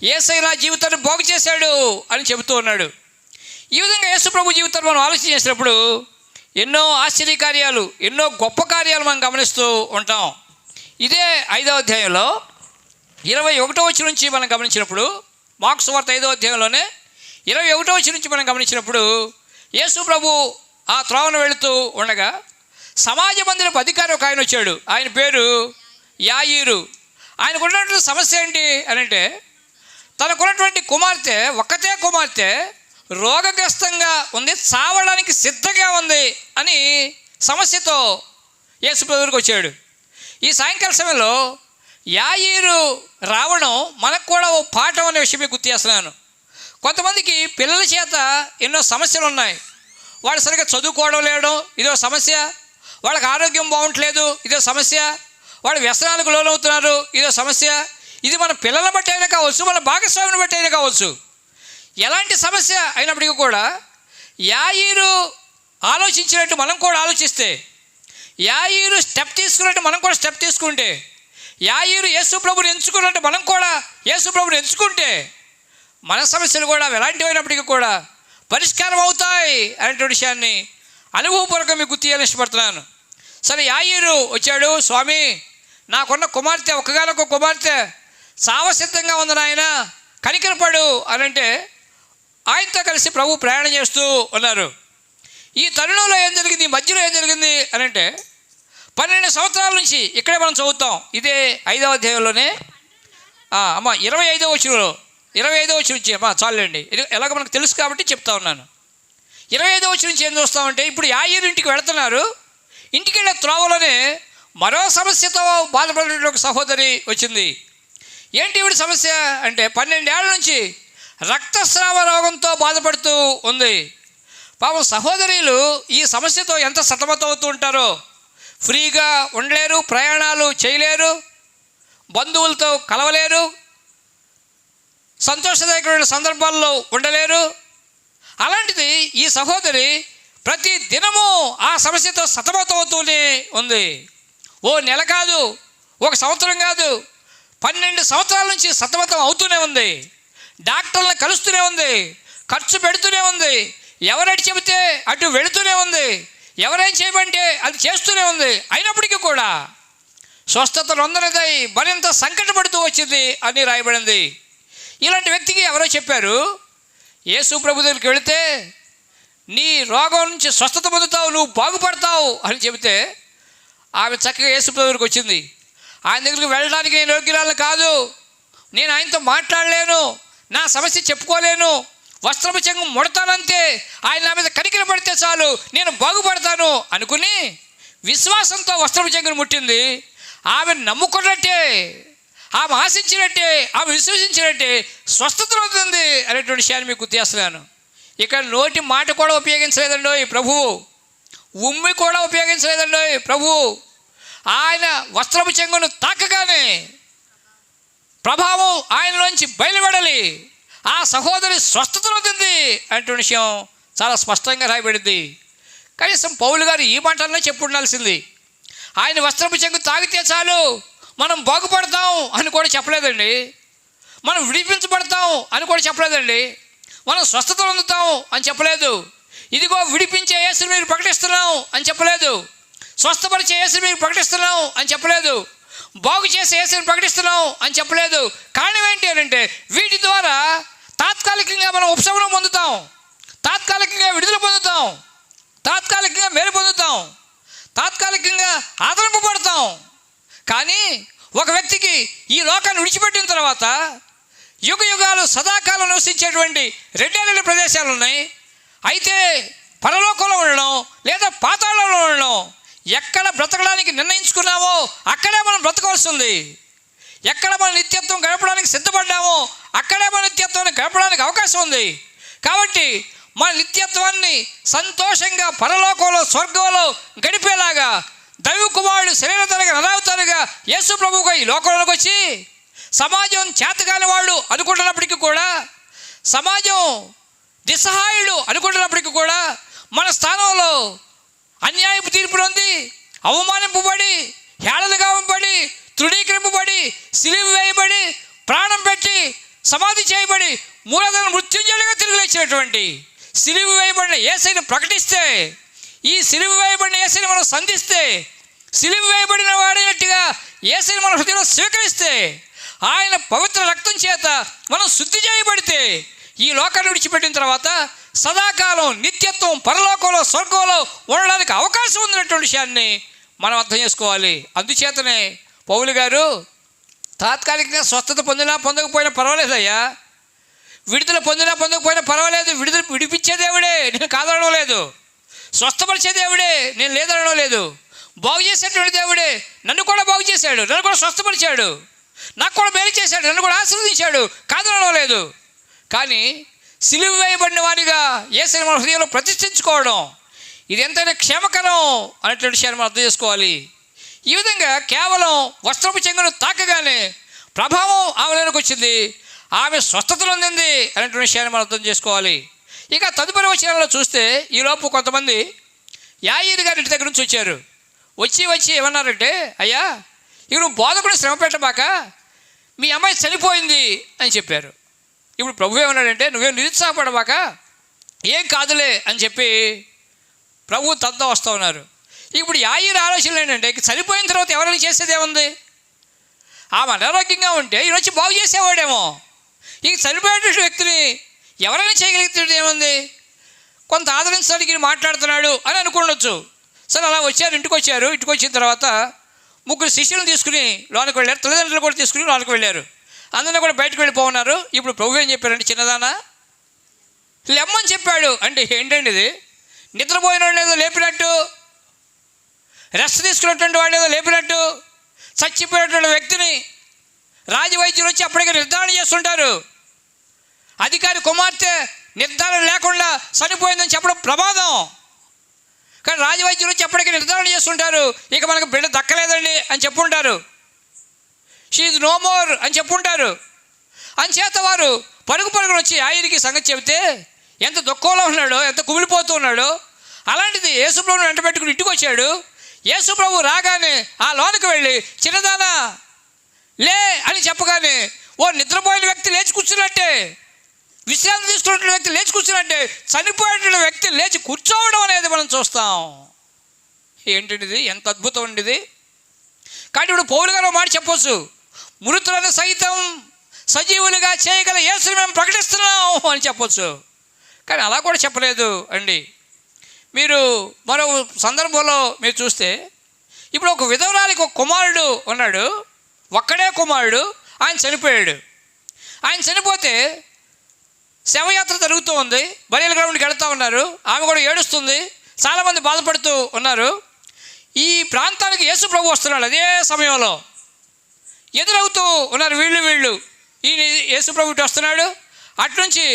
యేసయ్య నా జీవితాన్ని బాగు చేశాడు అని చెబుతూ ఉన్నాడు. ఈ విధంగా యేసు ప్రభు జీవితాన్ని మనం ఆలోచన చేసినప్పుడు ఎన్నో ఆశ్చర్యకార్యాలు, ఎన్నో గొప్ప కార్యాలు మనం గమనిస్తూ ఉంటాం. ఇదే 5వ అధ్యాయంలో 21వ వచనం నుంచి మనం గమనించినప్పుడు, మార్కు సువార్త 5వ అధ్యాయంలోనే 21వ వచనం నుంచి మనం గమనించినప్పుడు, యేసు ప్రభు ఆ త్రోవను వెళుతూ ఉండగా సమాజ మందిరపు అధికారి ఒక ఆయన వచ్చాడు. ఆయన పేరు యాయీరు. ఆయనకు ఉన్నటువంటి సమస్య ఏంటి అని అంటే, తనకున్నటువంటి కుమార్తె, ఒక్కతే కుమార్తె రోగగ్రస్తంగా ఉంది, చావడానికి సిద్ధంగా ఉంది అని సమస్యతో యేసు ప్రభు దగ్గరికి వచ్చాడు. ఈ సాయంకాల సమయంలో యాయీరు రావడం మనకు కూడా ఓ పాఠం అనే విషయం మీకు గుర్తు చేస్తున్నాను. కొంతమందికి పిల్లల చేత ఎన్నో సమస్యలు ఉన్నాయి. వాళ్ళు సరిగ్గా చదువుకోవడం లేడం ఇదో సమస్య, వాళ్ళకి ఆరోగ్యం బాగుంటలేదు ఇదో సమస్య, వాళ్ళు వ్యసనాలకు లోనవుతున్నారు ఇదో సమస్య. ఇది మన పిల్లల బట్టి అయినా కావచ్చు, మన భాగస్వామిని బట్టి అయినా కావచ్చు. ఎలాంటి సమస్య అయినప్పటికీ కూడా యాయీరు ఆలోచించినట్టు మనం కూడా ఆలోచిస్తే, యాయీరు స్టెప్ తీసుకున్నట్టు మనం కూడా స్టెప్ తీసుకుంటే, యాయీరు యేసు ప్రభుని ఎంచుకున్నట్టు మనం కూడా యేసు ప్రభుని ఎంచుకుంటే, మన సమస్యలు కూడా ఎలాంటివైనప్పటికీ కూడా పరిష్కారం అవుతాయి అనేటువంటి విషయాన్ని అనుభవపూర్వకంగా మీకు గుర్తు చేయాలని ఇష్టపడుతున్నాను. సరే, యాయీరు వచ్చాడు. స్వామి, నాకున్న కుమార్తె, ఒక్కగానొక్క కుమార్తె చావసిద్ధంగా ఉంది నాయన, కనికరపడు అని అంటే ఆయనతో కలిసి ప్రభు ప్రయాణం చేస్తూ ఉన్నారు. ఈ తరుణంలో ఏం జరిగింది, ఈ మధ్యలో ఏం జరిగింది అని అంటే, 12 సంవత్సరాల నుంచి ఇక్కడే మనం చదువుతాం. ఇదే 5వ అధ్యాయంలోనే 25వ వచనంలో 25వ వచనం నుంచి చాలండి, ఇది ఎలాగో మనకు తెలుసు కాబట్టి చెప్తా ఉన్నాను. 25వ వచనం నుంచి ఏం చూస్తామంటే, ఇప్పుడు యాయీరు ఇంటికి వెళుతున్నారు. ఇంటికి వెళ్ళే త్రోవలోనే మరో సమస్యతో బాధపడే ఒక సహోదరి వచ్చింది. ఏంటి ఈవిడ సమస్య అంటే, 12 ఏళ్ల నుంచి రక్తస్రావ రోగంతో బాధపడుతూ ఉంది. పాపం సహోదరులు ఈ సమస్యతో ఎంత సతమతమవుతూ ఉంటారో. ఫ్రీగా ఉండలేరు, ప్రయాణాలు చేయలేరు, బంధువులతో కలవలేరు, సంతోషదాయకమైన సందర్భాల్లో ఉండలేరు. అలాంటిది ఈ సహోదరి ప్రతి దినము ఆ సమస్యతో సతమతమవుతూనే ఉంది. ఓ నెల కాదు, ఒక సంవత్సరం కాదు, 12 సంవత్సరాల నుంచి సతమతం అవుతూనే ఉంది. డాక్టర్లను కలుస్తూనే ఉంది, ఖర్చు పెడుతూనే ఉంది, ఎవరటి చెబితే అటు వెళుతూనే ఉంది, ఎవరేం చేయమంటే అది చేస్తూనే ఉంది. అయినప్పటికీ కూడా స్వస్థత నొందనిదై మరింత సంకటపడుతూ వచ్చింది అని రాయబడింది. ఇలాంటి వ్యక్తికి ఎవరో చెప్పారు, యేసు ప్రభు దగ్గరికి వెళితే నీ రోగం నుంచి స్వస్థత పొందుతావు, నువ్వు బాగుపడతావు అని చెబితే ఆమె చక్కగా యేసు ప్రభు దగ్గరికి వచ్చింది. ఆయన దగ్గరికి వెళ్ళడానికి నేను యోగ్యురాలు కాదు, నేను ఆయనతో మాట్లాడలేను, నా సమస్య చెప్పుకోలేను, వస్త్రపు చెంగు ముడతానంతే, ఆయన నా మీద కనికర పడితే చాలు నేను బాగుపడతాను అనుకుని విశ్వాసంతో వస్త్రపు చెంగును ముట్టింది. ఆమె నమ్ముకున్నట్టే, ఆమె ఆశించినట్టే, ఆమె విశ్వసించినట్టే స్వస్థత అవుతుంది అనేటువంటి విషయాన్ని మీకు గుర్తు చేస్తున్నాను. ఇక్కడ నోటి మాట కూడా ఉపయోగించలేదండో ఈ ప్రభువు, ఉమ్మి కూడా ఉపయోగించలేదండో ఈ ప్రభువు. ఆయన వస్త్రపు చెంగును తాకగానే ప్రభావం ఆయనలోంచి బయలువెడలి ఆ సహోదరి స్వస్థత అవుతుంది అనేటువంటి విషయం చాలా స్పష్టంగా రాయబడింది. కనీసం పౌలు గారు ఈ మాటలనే చెప్పు ఉండాల్సింది. ఆయన వస్త్రపు చెంగు తాగితే చాలు మనం బాగుపడతాం అని కూడా చెప్పలేదండి, మనం విడిపించబడతాం అని కూడా చెప్పలేదండి, మనం స్వస్థత పొందుతాం అని చెప్పలేదు, ఇదిగో విడిపించే యేసుని మీరు ప్రకటిస్తున్నాం అని చెప్పలేదు, స్వస్థపరిచే యేసుని మీరు ప్రకటిస్తున్నాం అని చెప్పలేదు, బాగు చేసే యేసుని ప్రకటిస్తున్నాం అని చెప్పలేదు. కారణం ఏంటి అని అంటే, వీటి ద్వారా తాత్కాలికంగా మనం ఉపశమనం పొందుతాం, తాత్కాలికంగా విడుదల పొందుతాం, తాత్కాలికంగా మేలు పొందుతాం, తాత్కాలికంగా ఆదరింపబడతాం. కానీ ఒక వ్యక్తికి ఈ లోకాన్ని విడిచిపెట్టిన తర్వాత యుగ యుగాలు సదాకాలం నివసించేటువంటి 2 ప్రదేశాలు ఉన్నాయి. అయితే పరలోకంలో ఉండడం లేదా పాతాళంలో ఉండడం ఎక్కడ బ్రతకడానికి నిర్ణయించుకున్నామో అక్కడే మనం బ్రతకవలసి ఉంది. ఎక్కడ మన నిత్యత్వం గడపడానికి సిద్ధపడ్డామో అక్కడే మన నిత్యత్వాన్ని గడపడానికి అవకాశం ఉంది. కాబట్టి మన నిత్యత్వాన్ని సంతోషంగా పరలోకంలో స్వర్గంలో గడిపేలాగా దైవ కుమారుడు శరీరధరగా నరావతారుగా యేసు ప్రభువుగా ఈ లోకంలోకి వచ్చి సమాజం చేతకాని వాళ్ళు అనుకుంటున్నప్పటికీ కూడా, సమాజం నిస్సహాయుడు అనుకుంటున్నప్పటికీ కూడా మన స్థానంలో అన్యాయపు తీర్పు పొంది అవమానింపబడి హేళనగా ఉంపబడి తృణీకరింపబడి సిలువ వేయబడి ప్రాణం పెట్టి సమాధి చేయబడి మూలధన మృత్యుంజయులుగా తిరిగి లేచినటువంటి సిలువ వేయబడిన యేసయ్యను ప్రకటిస్తే, ఈ సిలువ వేయబడిన యేసయ్యను మనం సంధిస్తే, సిలువ వేయబడిన వాడైనట్టుగా యేసయ్యను మన హృదయంలో స్వీకరిస్తే, ఆయన పవిత్ర రక్తం చేత మనం శుద్ధి చేయబడితే ఈ లోకాన్ని విడిచిపెట్టిన తర్వాత సదాకాలం నిత్యత్వం పరలోకంలో స్వర్గంలో ఉండడానికి అవకాశం ఉన్నటువంటి విషయాన్ని మనం అర్థం చేసుకోవాలి. అందుచేతనే పౌలు గారు తాత్కాలికంగా స్వస్థత పొందినా పొందకపోయినా పర్వాలేదయ్యా, విడుదల పొందినా పొందకపోయినా పర్వాలేదు, విడిపించే దేవుడే, నేను కాదనడం లేదు. స్వస్థపరిచే దేవుడే, నేను లేదనడం లేదు. బాగు చేసేటువంటి దేవుడే, నన్ను కూడా బాగు చేశాడు, నన్ను కూడా స్వస్థపరిచాడు, నాకు కూడా మేలు చేశాడు, నన్ను కూడా ఆశీర్వదించాడు, కాదనడం లేదు. కానీ సిలువ వేయబడిన వాడిగా యేసుని మన హృదయంలో ప్రతిష్ఠించుకోవడం ఇది ఎంతైనా క్షేమకరం అనేటువంటి విషయాన్ని మనం అర్థం చేసుకోవాలి. ఈ విధంగా కేవలం వస్త్రపు చెంగును తాకగానే ప్రభావం ఆమెలోకి వచ్చింది, ఆమె స్వస్థతలు అందింది అనేటువంటి విషయాన్ని మనం అర్థం చేసుకోవాలి. ఇక తదుపరి వచనాల్లో చూస్తే ఈలోపు కొంతమంది యాయీరు గారి ఇంటి దగ్గర నుంచి వచ్చారు. వచ్చి ఏమన్నారంటే, అయ్యా ఇక నువ్వు బోధకుడిని శ్రమ పెట్టబాక, మీ అమ్మాయి చనిపోయింది అని చెప్పారు. ఇప్పుడు ప్రభు ఏమన్నాడంటే, నువ్వేం నిరుత్సాహపడబాక, ఏం కాదులే అని చెప్పి ప్రభు తద్దా వస్తూ ఉన్నారు. ఇప్పుడు యాయీరు ఆలోచనలు ఏంటంటే, చనిపోయిన తర్వాత ఎవరైనా చేసేది ఏముంది, ఆమె అనారోగ్యంగా ఉంటే ఈయన వచ్చి బాగు చేసేవాడేమో, ఇక చనిపోయేటువంటి వ్యక్తిని ఎవరైనా చేయగలిగితే ఏముంది, కొంత ఆదరించడానికి మాట్లాడుతున్నాడు అని అనుకోవచ్చు. సరే అలా వచ్చారు, ఇంటికి వచ్చిన తర్వాత ముగ్గురు శిష్యులను తీసుకుని లోనికి వెళ్ళారు, తల్లిదండ్రులు కూడా తీసుకుని లోనికి వెళ్ళారు, అందరినీ కూడా బయటకు వెళ్ళిపోతున్నారు. ఇప్పుడు ప్రభు ఏం చెప్పారంటే, చిన్నదానా లెమ్మని చెప్పాడు. అంటే ఏంటండి ఇది, నిద్రపోయిన వాడు ఏదో లేపినట్టు, రెస్ట్ తీసుకున్నటువంటి వాడు ఏదో లేపినట్టు, చచ్చిపోయినటువంటి వ్యక్తిని రాజవైద్యులు వచ్చి అప్పటికే నిర్ధారణ చేస్తుంటారు. అధికారి కుమార్తె నిర్ధారణ లేకుండా చనిపోయిందని చెప్పడం ప్రమాదం. కానీ రాజవైద్యులు వచ్చి అప్పటికే నిర్ధారణ చేస్తుంటారు, ఇక మనకు బిడ్డ దక్కలేదండి అని చెప్పుంటారు, షీఈ్ నో మోర్ అని చెప్పుంటారు. అంచేత వారు పరుగును వచ్చి ఆయనకి సంగతి చెబితే ఎంత దుఃఖంలో ఉన్నాడో, ఎంత కుమిలిపోతూ ఉన్నాడో. అలాంటిది యేసుప్రభుని వెంట పెట్టుకుని ఇంటికి వచ్చాడు. యేసుప్రభు రాగానే ఆ లోనికి వెళ్ళి, చిన్నదానా లే అని చెప్పగానే ఓ నిద్రపోయిన వ్యక్తి లేచి కూర్చున్నట్టే, విశ్రాంతి తీసుకున్న వ్యక్తి లేచి కూర్చున్నట్టే చనిపోయిన వ్యక్తి లేచి కూర్చోవడం అనేది మనం చూస్తాం. ఏంటిది, ఎంత అద్భుతం ఉండేది. కాబట్టి ఇప్పుడు పౌలు గారు మాట చెప్పొచ్చు, మృతులను సైతం సజీవులుగా చేయగల యేసుని మేము ప్రకటిస్తున్నాం అని చెప్పొచ్చు. కానీ అలా కూడా చెప్పలేదు అండి. మీరు మరో సందర్భంలో మీరు చూస్తే, ఇప్పుడు ఒక విధవరాలికి ఒక కుమారుడు ఉన్నాడు, ఒక్కడే కుమారుడు, ఆయన చనిపోయాడు. ఆయన చనిపోతే శవయాత్ర జరుగుతూ ఉంది, బరియల్ గ్రౌండ్కి వెళ్తూ ఉన్నారు, ఆమె కూడా ఏడుస్తుంది, చాలామంది బాధపడుతూ ఉన్నారు. ఈ ప్రాంతానికి యేసు ప్రభు వస్తున్నాడు. అదే సమయంలో ఎదురవుతూ ఉన్నారు వీళ్ళు ఈ యేసు ప్రభు ఇటు వస్తున్నాడు, అట్నుంచి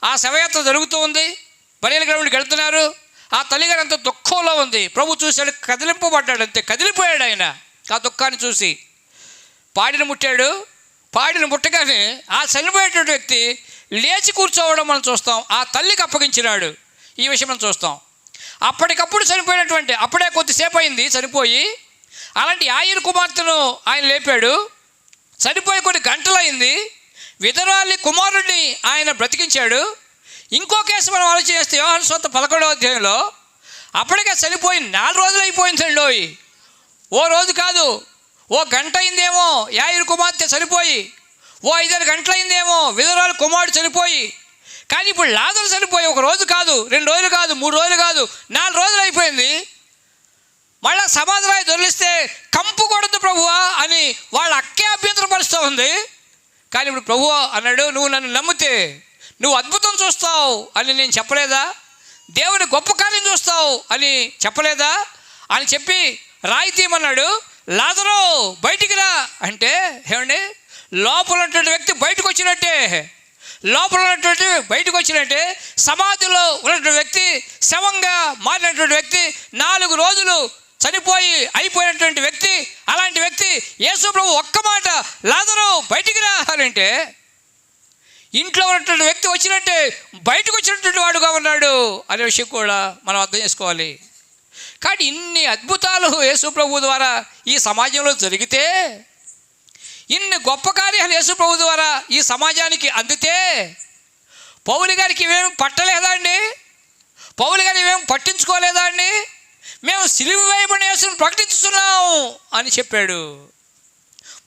ఆ శవయాత్ర జరుగుతూ ఉంది, బరియల్ గ్రౌండ్కి వెళ్తున్నారు. ఆ తల్లిగారు అంత దుఃఖంలో ఉంది. ప్రభు చూశాడు, కదిలింపబడ్డాడు, అంతే కదిలిపోయాడు ఆయన ఆ దుఃఖాన్ని చూసి. పాడిని ముట్టగానే ఆ చనిపోయేటువంటి వ్యక్తి లేచి కూర్చోవడం మనం చూస్తాం. ఆ తల్లికి అప్పగించినాడు, ఈ విషయం మనం చూస్తాం. అప్పటికప్పుడు చనిపోయినటువంటి, అప్పుడే కొద్దిసేపు అయింది చనిపోయి, అలాంటి యాయీరు కుమార్తెను ఆయన లేపాడు. చనిపోయి కొన్ని గంటలైంది, విధవరాలి కుమారుడిని ఆయన బ్రతికించాడు. ఇంకో కేసు మనం ఆలోచన చేస్తే యోహాను సువార్త 11వ అధ్యాయంలో అప్పటికే చనిపోయి 4 రోజులు అయిపోయిందండి. ఓ రోజు కాదు, ఓ గంట అయిందేమో యాయీరు కుమార్తె చనిపోయి, ఓ 5-6 గంటలైందేమో విధవరాలు కుమారుడు చనిపోయి. కానీ ఇప్పుడు లాజరు చనిపోయి 1 రోజు కాదు, 2 రోజులు కాదు, 3 రోజులు కాదు, 4 రోజులు అయిపోయింది. మళ్ళా సమాధిరాయి దొరిలిస్తే కంపు కొడదు ప్రభువా అని వాళ్ళ అక్కే అభ్యంతరపరుస్తూ ఉంది. కానీ ఇప్పుడు ప్రభువా అన్నాడు, నువ్వు నన్ను నమ్మితే నువ్వు అద్భుతం చూస్తావు అని నేను చెప్పలేదా, దేవుని గొప్ప కార్యం చూస్తావు అని చెప్పలేదా, అని చెప్పి రాయి తీయమన్నాడు. లాజరు బయటికి రా అంటే ఏమండి, లోపల ఉన్నటువంటి వ్యక్తి బయటకు వచ్చినట్టే. లోపల ఉన్నటువంటి బయటకు వచ్చినట్టే సమాధిలో ఉన్నటువంటి వ్యక్తి, శవంగా మారినటువంటి వ్యక్తి, 4 రోజులు చనిపోయి అయిపోయినటువంటి వ్యక్తి, అలాంటి వ్యక్తి యేసు ప్రభు ఒక్క మాట లాజరు బయటికి రా అంటే ఇంట్లో ఉన్నటువంటి వ్యక్తి వచ్చినట్టే బయటకు వచ్చినటువంటి వాడుగా ఉన్నాడు అనే విషయం కూడా మనం అర్థం చేసుకోవాలి. కానీ ఇన్ని అద్భుతాలు యేసు ప్రభు ద్వారా ఈ సమాజంలో జరిగితే, ఇన్ని గొప్ప కార్యాలు యేసు ప్రభు ద్వారా ఈ సమాజానికి అందితే పౌలు గారికి ఇవేమి పట్టలేదా అండి? పౌలు గారు ఇవేమి పట్టించుకోలేదా అండి? మేము సిలువ వేయబడిన యేసును ప్రకటిస్తున్నాం అని చెప్పాడు.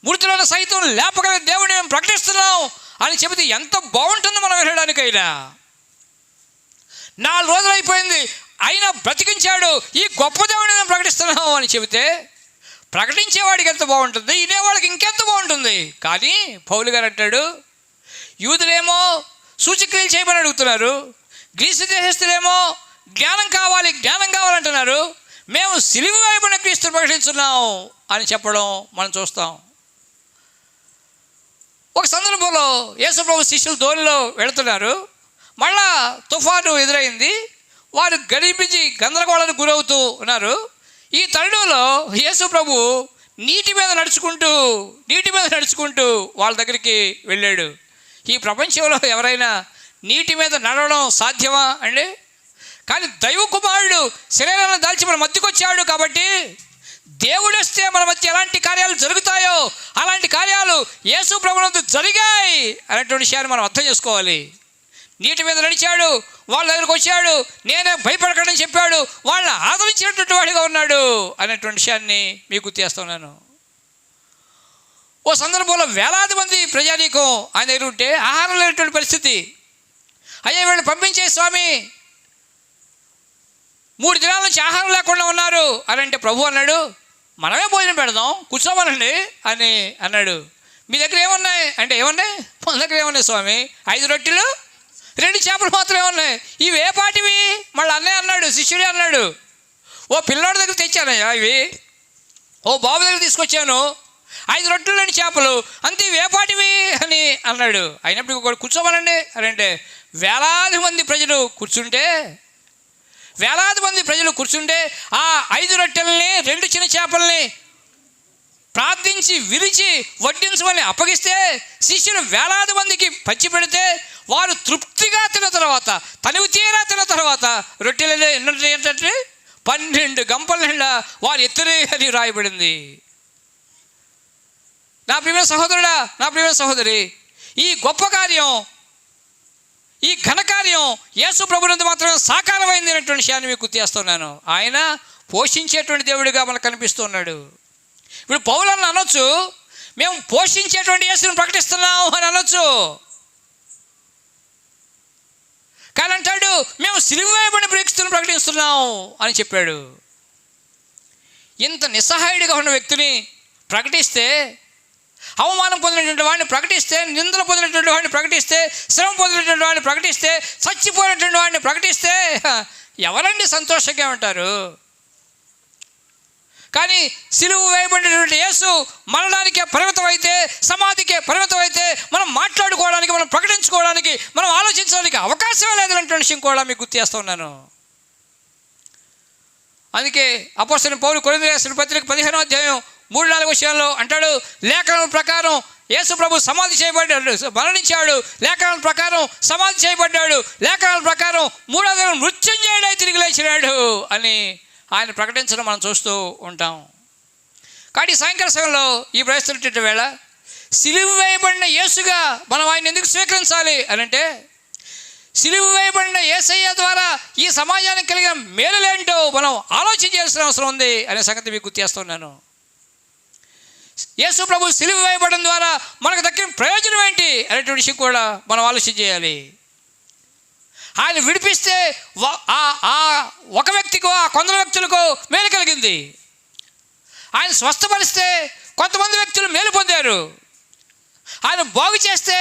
మృతులను సైతం లేపగల దేవుడిని మేము ప్రకటిస్తున్నాం అని చెబితే ఎంత బాగుంటుందో మనం వినడానికైనా. 4 రోజులు అయిపోయింది, అయినా బ్రతికించాడు, ఈ గొప్ప దేవుడిని మేము ప్రకటిస్తున్నాం అని చెబితే ప్రకటించేవాడికి ఎంత బాగుంటుంది, వినేవాడికి ఇంకెంత బాగుంటుంది. కానీ పౌలు గారు అంటాడు, యూదులేమో సూచక్రియలు చేయమని అడుగుతున్నారు, గ్రీసు దేశస్తులేమో జ్ఞానం కావాలంటున్నారు, మేము సిలువ వేయబడిన క్రీస్తుని ప్రకటిస్తున్నాం అని చెప్పడం మనం చూస్తాం. ఒక సందర్భంలో యేసు ప్రభు శిష్యులు ధోనిలో వెళుతున్నారు, మళ్ళా తుఫాను ఎదురైంది, వారు గడిపించి గందరగోళానికి గురవుతూ ఉన్నారు. ఈ తరుణంలో యేసు ప్రభు నీటి మీద నడుచుకుంటూ వాళ్ళ దగ్గరికి వెళ్ళాడు. ఈ ప్రపంచంలో ఎవరైనా నీటి మీద నడవడం సాధ్యమా అండి? కానీ దైవ కుమారుడు శరీరాన్ని దాల్చి మన మధ్యకు వచ్చాడు కాబట్టి, దేవుడు వస్తే మన మధ్య ఎలాంటి కార్యాలు జరుగుతాయో అలాంటి కార్యాలు యేసు ప్రభువునందు జరిగాయి అనేటువంటి విషయాన్ని మనం అర్థం చేసుకోవాలి. నీటి మీద నడిచాడు, వాళ్ళ దగ్గరకు వచ్చాడు, నేనే భయపడకని చెప్పాడు, వాళ్ళని ఆదరించినటువంటి వాడిగా ఉన్నాడు అనేటువంటి విషయాన్ని మీకు గుర్తు చేస్తున్నాను. ఓ సందర్భంలో వేలాది మంది ప్రజానీకం ఆయన దగ్గర ఉంటే ఆహారం లేనటువంటి పరిస్థితి. అయ్యా వీళ్ళు పంపించే స్వామి, 3 దినాల నుంచి ఆహారం లేకుండా ఉన్నారు అని అంటే ప్రభు అన్నాడు, మనమే భోజనం పెడదాం, కూర్చోమనండి అని అన్నాడు. మీ దగ్గర ఏమున్నాయి అంటే ఏమున్నాయి? మన దగ్గర ఏమున్నాయి స్వామి? 5 రొట్టెలు 2 చేపలు మాత్రమే ఉన్నాయి. ఇవి ఏ పాటివి? మళ్ళీ అన్నయ్య అన్నాడు, శిష్యుడే అన్నాడు, ఓ పిల్లోడి దగ్గర తెచ్చానయ్యా ఇవి, ఓ బాబు దగ్గర తీసుకొచ్చాను, 5 రొట్టెలు 2 చేపలు అంతే, ఇవి ఏ పాటివి అని అన్నాడు. అయినప్పటికీ కూడా కూర్చోమనండి అని అంటే వేలాది మంది ప్రజలు కూర్చుంటే ఆ 5 రొట్టెలని 2 చిన్న చేపల్ని ప్రార్థించి విరిచి వడ్డించమని అప్పగిస్తే శిష్యులు వేలాది మందికి పంచి పెడితే వారు తృప్తిగా తిన్న తర్వాత, తనివి తీరా తిన్న తర్వాత రొట్టెలు ఏంటంటే 12 గంపల నిండా వారు ఎత్తురే అని రాయబడింది. నా ప్రియమైన సహోదరుడా, నా ప్రియమైన సహోదరి, ఈ గొప్ప కార్యం, ఈ ఘనకార్యం యేసు ప్రభువునందు మాత్రమే సాకారమైంది అనేటువంటి విషయాన్ని మీకు గుర్తు చేస్తున్నాను. ఆయన పోషించేటువంటి దేవుడిగా మనకు కనిపిస్తున్నాడు. ఇప్పుడు పౌలను అనొచ్చు, మేము పోషించేటువంటి యేసుని ప్రకటిస్తున్నాం అని అనొచ్చు. కానీ అంటాడు, మేము సిలువ వేయబడిన క్రీస్తుని ప్రకటిస్తున్నాం అని చెప్పాడు. ఇంత నిస్సహాయుడిగా ఉన్న వ్యక్తిని ప్రకటిస్తే, అవమానం పొందినటువంటి వాడిని ప్రకటిస్తే, నిందలు పొందినటువంటి వాడిని ప్రకటిస్తే, శ్రమ పొందినటువంటి వాడిని ప్రకటిస్తే, చచ్చిపోయినటువంటి వాడిని ప్రకటిస్తే ఎవరండి సంతోషంగా ఉంటారు? కానీ సిలువ వేయబడినటువంటి యేసు మరణానికే పరిమితం అయితే, సమాధికే పరిమితం అయితే, మనం మాట్లాడుకోవడానికి, మనం ప్రకటించుకోవడానికి, మనం ఆలోచించడానికి అవకాశమే లేదన్నటువంటి విషయం కూడా మీకు గుర్తు చేస్తూ ఉన్నాను. అందుకే అపోస్తలుడైన పౌలు కొరింథీయులకు రాసిన పత్రిక 15వ అధ్యాయం 3-4 విషయాల్లో అంటాడు, లేఖనం ప్రకారం యేసు ప్రభు సమాధి చేయబడ్డాడు, మరణించాడు, లేఖనాల ప్రకారం సమాధి చేయబడ్డాడు, లేఖనాల ప్రకారం 3వ దినం మృత్యుంజయుడై తిరిగి లేచినాడు అని ఆయన ప్రకటించడం మనం చూస్తూ ఉంటాం. కాబట్టి సాయంకాల సమయంలో ఈ ప్రయత్నించే వేళ సిలువ వేయబడిన యేసుగా మనం ఆయన ఎందుకు స్వీకరించాలి అని అంటే, సిలువ వేయబడిన యేసయ్య ద్వారా ఈ సమాజానికి కలిగిన మేలులేంటో మనం ఆలోచన చేయాల్సిన అవసరం ఉంది అనే సంగతి మీకు గుర్తు చేస్తున్నాను. యేసు ప్రభు సిలువ వేయబడడం ద్వారా మనకు దక్కిన ప్రయోజనం ఏంటి అనేటువంటి విషయం కూడా మనం ఆలోచన చేయాలి. ఆయన విడిపిస్తే ఒక వ్యక్తికో, ఆ కొందరు వ్యక్తులకు మేలు కలిగింది. ఆయన స్వస్థపరిస్తే కొంతమంది వ్యక్తులు మేలు పొందారు. ఆయన బాగు చేస్తే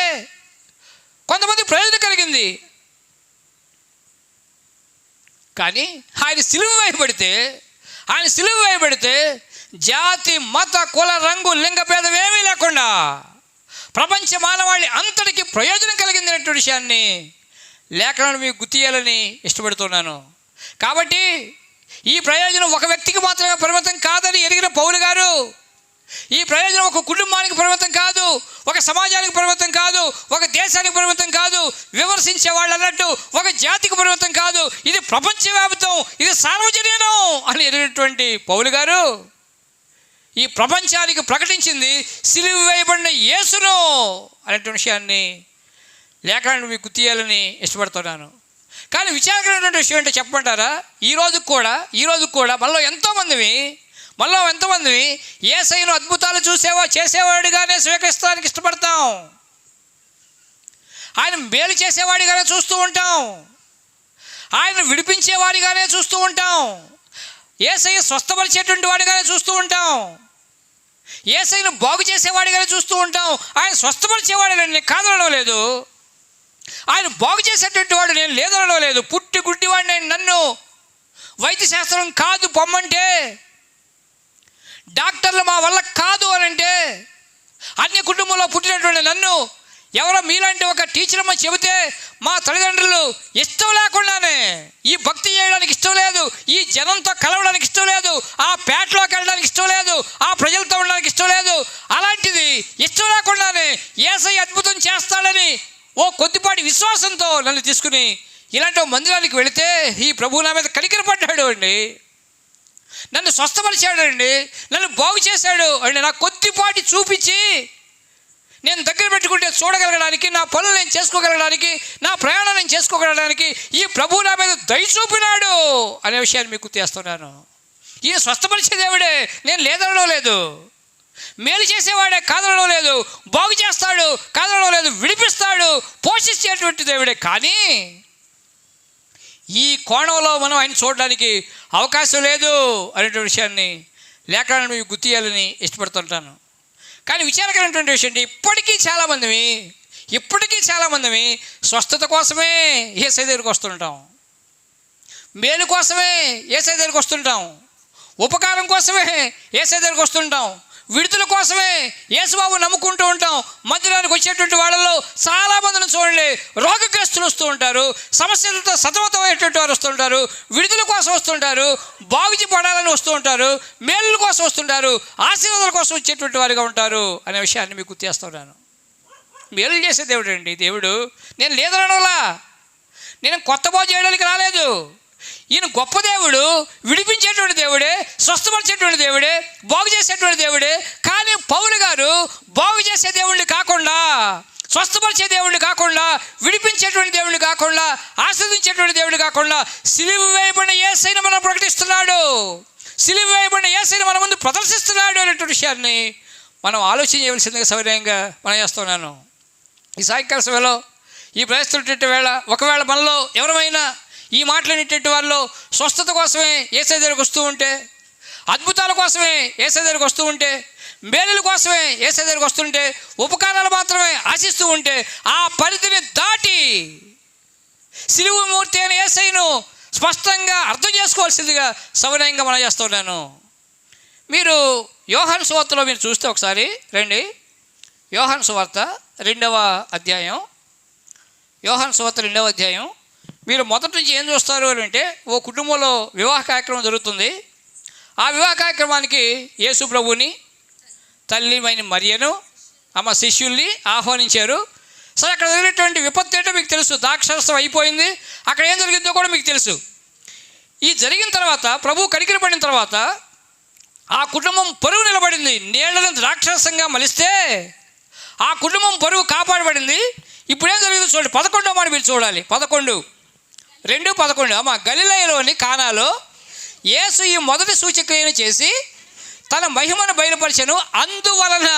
కొంతమంది ప్రయోజనం కలిగింది. కానీ ఆయన సిలువ వేయబడితే ఆయన సిలువ వేయబడితే జాతి, మత, కుల, రంగు, లింగ భేదం ఏమీ లేకుండా ప్రపంచ మానవాళి అంతటికి ప్రయోజనం కలిగిందనే విషయాన్ని లేఖనాలు మీకు గుర్తియాలని ఇష్టపడుతున్నాను. కాబట్టి ఈ ప్రయోజనం ఒక వ్యక్తికి మాత్రమే పరిమితం కాదని ఎరిగిన పౌలు గారు, ఈ ప్రయోజనం ఒక కుటుంబానికి పరిమితం కాదు, ఒక సమాజానికి పరిమితం కాదు, ఒక దేశానికి పరిమితం కాదు, విమర్శించే వాళ్ళు అన్నట్టు ఒక జాతికి పరిమితం కాదు, ఇది ప్రపంచవ్యాప్తం, ఇది సార్వజనీనం అని ఎరిగినటువంటి పౌలు గారు ఈ ప్రపంచానికి ప్రకటించింది సిలువ వేయబడిన యేసును అనేటువంటి విషయాన్ని లేఖనాన్ని మీకు గుర్తియాలని ఇష్టపడుతున్నాను. కానీ విచారకరమైనటువంటి విషయం ఏంటో చెప్పమంటారా? ఈ రోజు కూడా మనలో ఎంతోమంది యేసయ్యను అద్భుతాలు చేసేవాడిగానే స్వీకరించడానికి ఇష్టపడతాం. ఆయన మేలు చేసేవాడిగానే చూస్తూ ఉంటాం, ఆయన విడిపించేవాడిగానే చూస్తూ ఉంటాం, యేసయ్య స్వస్థపరిచేటువంటి వాడిగానే చూస్తూ ఉంటాం, యేసయ్యను బాగు చేసేవాడిగానే చూస్తూ ఉంటాం. ఆయన స్వస్థపరిచేవాడు నేను కాదనడం లేదు, ఆయన బాగు చేసేటువంటి వాడు నేను లేదనడం లేదు. పుట్టి గుడ్డివాడిని నన్ను వైద్యశాస్త్రం కాదు పొమ్మంటే, డాక్టర్లు మా వల్ల కాదు అని అంటే, అన్య కుటుంబంలో పుట్టినటువంటి నన్ను ఎవరో మీలాంటి ఒక టీచర్ అమ్మ చెబితే మా తల్లిదండ్రులు ఇష్టం లేకుండానే ఈ భక్తి చేయడానికి ఇష్టం లేదు, ఈ జనంతో కలవడానికి ఇష్టం లేదు, ఆ పేటలోకి వెళ్ళడానికి ఇష్టం లేదు, ఆ ప్రజలతో ఉండడానికి ఇష్టం లేదు, అలాంటిది ఇష్టం లేకుండానే యేసయ్య అద్భుతం చేస్తాడని ఓ కొద్దిపాటి విశ్వాసంతో నన్ను తీసుకుని ఇలాంటి మందిరానికి వెళితే ఈ ప్రభువు నా మీద కనికరపడ్డాడు అండి, నన్ను స్వస్థపరిచాడు అండి, నన్ను బాగు చేశాడు అండి, నా కొద్దిపాటి చూపించి నేను దగ్గర పెట్టుకుంటే చూడగలగడానికి, నా పనులు నేను చేసుకోగలగడానికి, నా ప్రయాణం నేను చేసుకోగలగడానికి ఈ ప్రభువు నా మీద దయ చూపినాడు అనే విషయాన్ని మీకు గుర్తిస్తున్నాను. ఈయన స్వస్థపరిచే దేవుడే, నేను లేదనడం లేదు, మేలు చేసేవాడే కాదనడం లేదు, బాగు చేస్తాడు కాదనడం లేదు, విడిపిస్తాడు, పోషించేటువంటి దేవుడే. కానీ ఈ కోణంలో మనం ఆయన చూడడానికి అవకాశం లేదు అనేటువంటి విషయాన్ని లేఖనాన్ని మీకు గుర్తియాలని ఇష్టపడుతుంటాను. కానీ విచారకరమైనటువంటి విషయం అంటే ఇప్పటికీ చాలామంది స్వస్థత కోసమే యేసయ్య దగ్గరికి వస్తుంటాం, మేలు కోసమే యేసయ్య దగ్గరికి వస్తుంటాం, ఉపకారం కోసమే యేసయ్య దగ్గరికి వస్తుంటాం, విడుదల కోసమే యేసుబాబు నమ్ముకుంటూ ఉంటాం. మందిరానికి వచ్చేటువంటి వాళ్ళలో చాలామందిని చూడండి, రోగగ్రస్తులు వస్తూ ఉంటారు, సమస్యలతో సతమతమయ్యేటువంటి వారు వస్తుంటారు, విడుదల కోసం వస్తుంటారు, బాగుపడాలని వస్తూ ఉంటారు, మేలుల కోసం వస్తుంటారు, ఆశీర్వాదాల కోసం వచ్చేటువంటి వారిగా ఉంటారు అనే విషయాన్ని మీకు గుర్తు చేస్తున్నాను. మేలు చేసే దేవుడు అండి దేవుడు, నేను లేదనడంలా, నేను కొత్త బాగు చేయడానికి రాలేదు. ఈయన గొప్ప దేవుడు, విడిపించేటువంటి దేవుడే, స్వస్థపరిచేటువంటి దేవుడే, బాగు చేసేటువంటి దేవుడే. కానీ పౌలు గారు బాగు చేసే దేవుడిని కాకుండా, స్వస్థపరిచే దేవుడిని కాకుండా, విడిపించేటువంటి దేవుడిని కాకుండా, ఆస్వాదించేటువంటి దేవుడిని కాకుండా సిలువ వేయబడిన యేసయ్యను మనం ప్రకటిస్తున్నాడు, సిలువ వేయబడిన యేసయ్యను మన ముందు ప్రదర్శిస్తున్నాడు అనేటువంటి విషయాన్ని మనం ఆలోచన చేయవలసిందిగా సౌకర్యంగా మనం చేస్తున్నాను. ఈ సాయంకాల సమయంలో ఈ ప్రయత్నించేట వేళ ఒకవేళ మనలో ఎవరైనా ఈ మాట్లాడేటట్టు వాళ్ళు స్వస్థత కోసమే యేసయ్య దగ్గరికి వస్తూ ఉంటే, అద్భుతాల కోసమే యేసయ్య దగ్గరికి వస్తూ ఉంటే, మేలుల కోసమే యేసయ్య దగ్గరికి వస్తుంటే, ఉపకారాలు మాత్రమే ఆశిస్తూ ఉంటే, ఆ పరిధిని దాటి సిలువ మూర్తి అయిన యేసయ్యను స్పష్టంగా అర్థం చేసుకోవాల్సిందిగా సవినయంగా మనం చేస్తున్నాను. మీరు యోహాను సువార్తలో మీరు చూస్తే ఒకసారి రండి, యోహాను సువార్త 2వ అధ్యాయం, యోహాను సువార్త 2వ అధ్యాయం. మీరు మొదటి నుంచి ఏం చూస్తారు అంటే, ఓ కుటుంబంలో వివాహ కార్యక్రమం జరుగుతుంది. ఆ వివాహ కార్యక్రమానికి యేసు ప్రభువుని, తల్లిమైన మరియను, ఆమె శిష్యుల్ని ఆహ్వానించారు. సరే, అక్కడ జరిగినటువంటి విపత్తు ఏంటో మీకు తెలుసు, ద్రాక్షారసం అయిపోయింది, అక్కడ ఏం జరిగిందో కూడా మీకు తెలుసు. ఈ జరిగిన తర్వాత ప్రభు కనికరపడిన తర్వాత ఆ కుటుంబం పరువు నిలబడింది. నీళ్లను ద్రాక్షారసంగా మలిస్తే ఆ కుటుంబం పరువు కాపాడబడింది. ఇప్పుడేం జరిగిందో చూడండి, 11వ మాట మీరు చూడాలి, 11:2-11. అమ్మ, గలిలయలోని కానాలో యేసు ఈ మొదటి సూచక్రియను చేసి తన మహిమను బయలుపరిచెను. ఎందువలన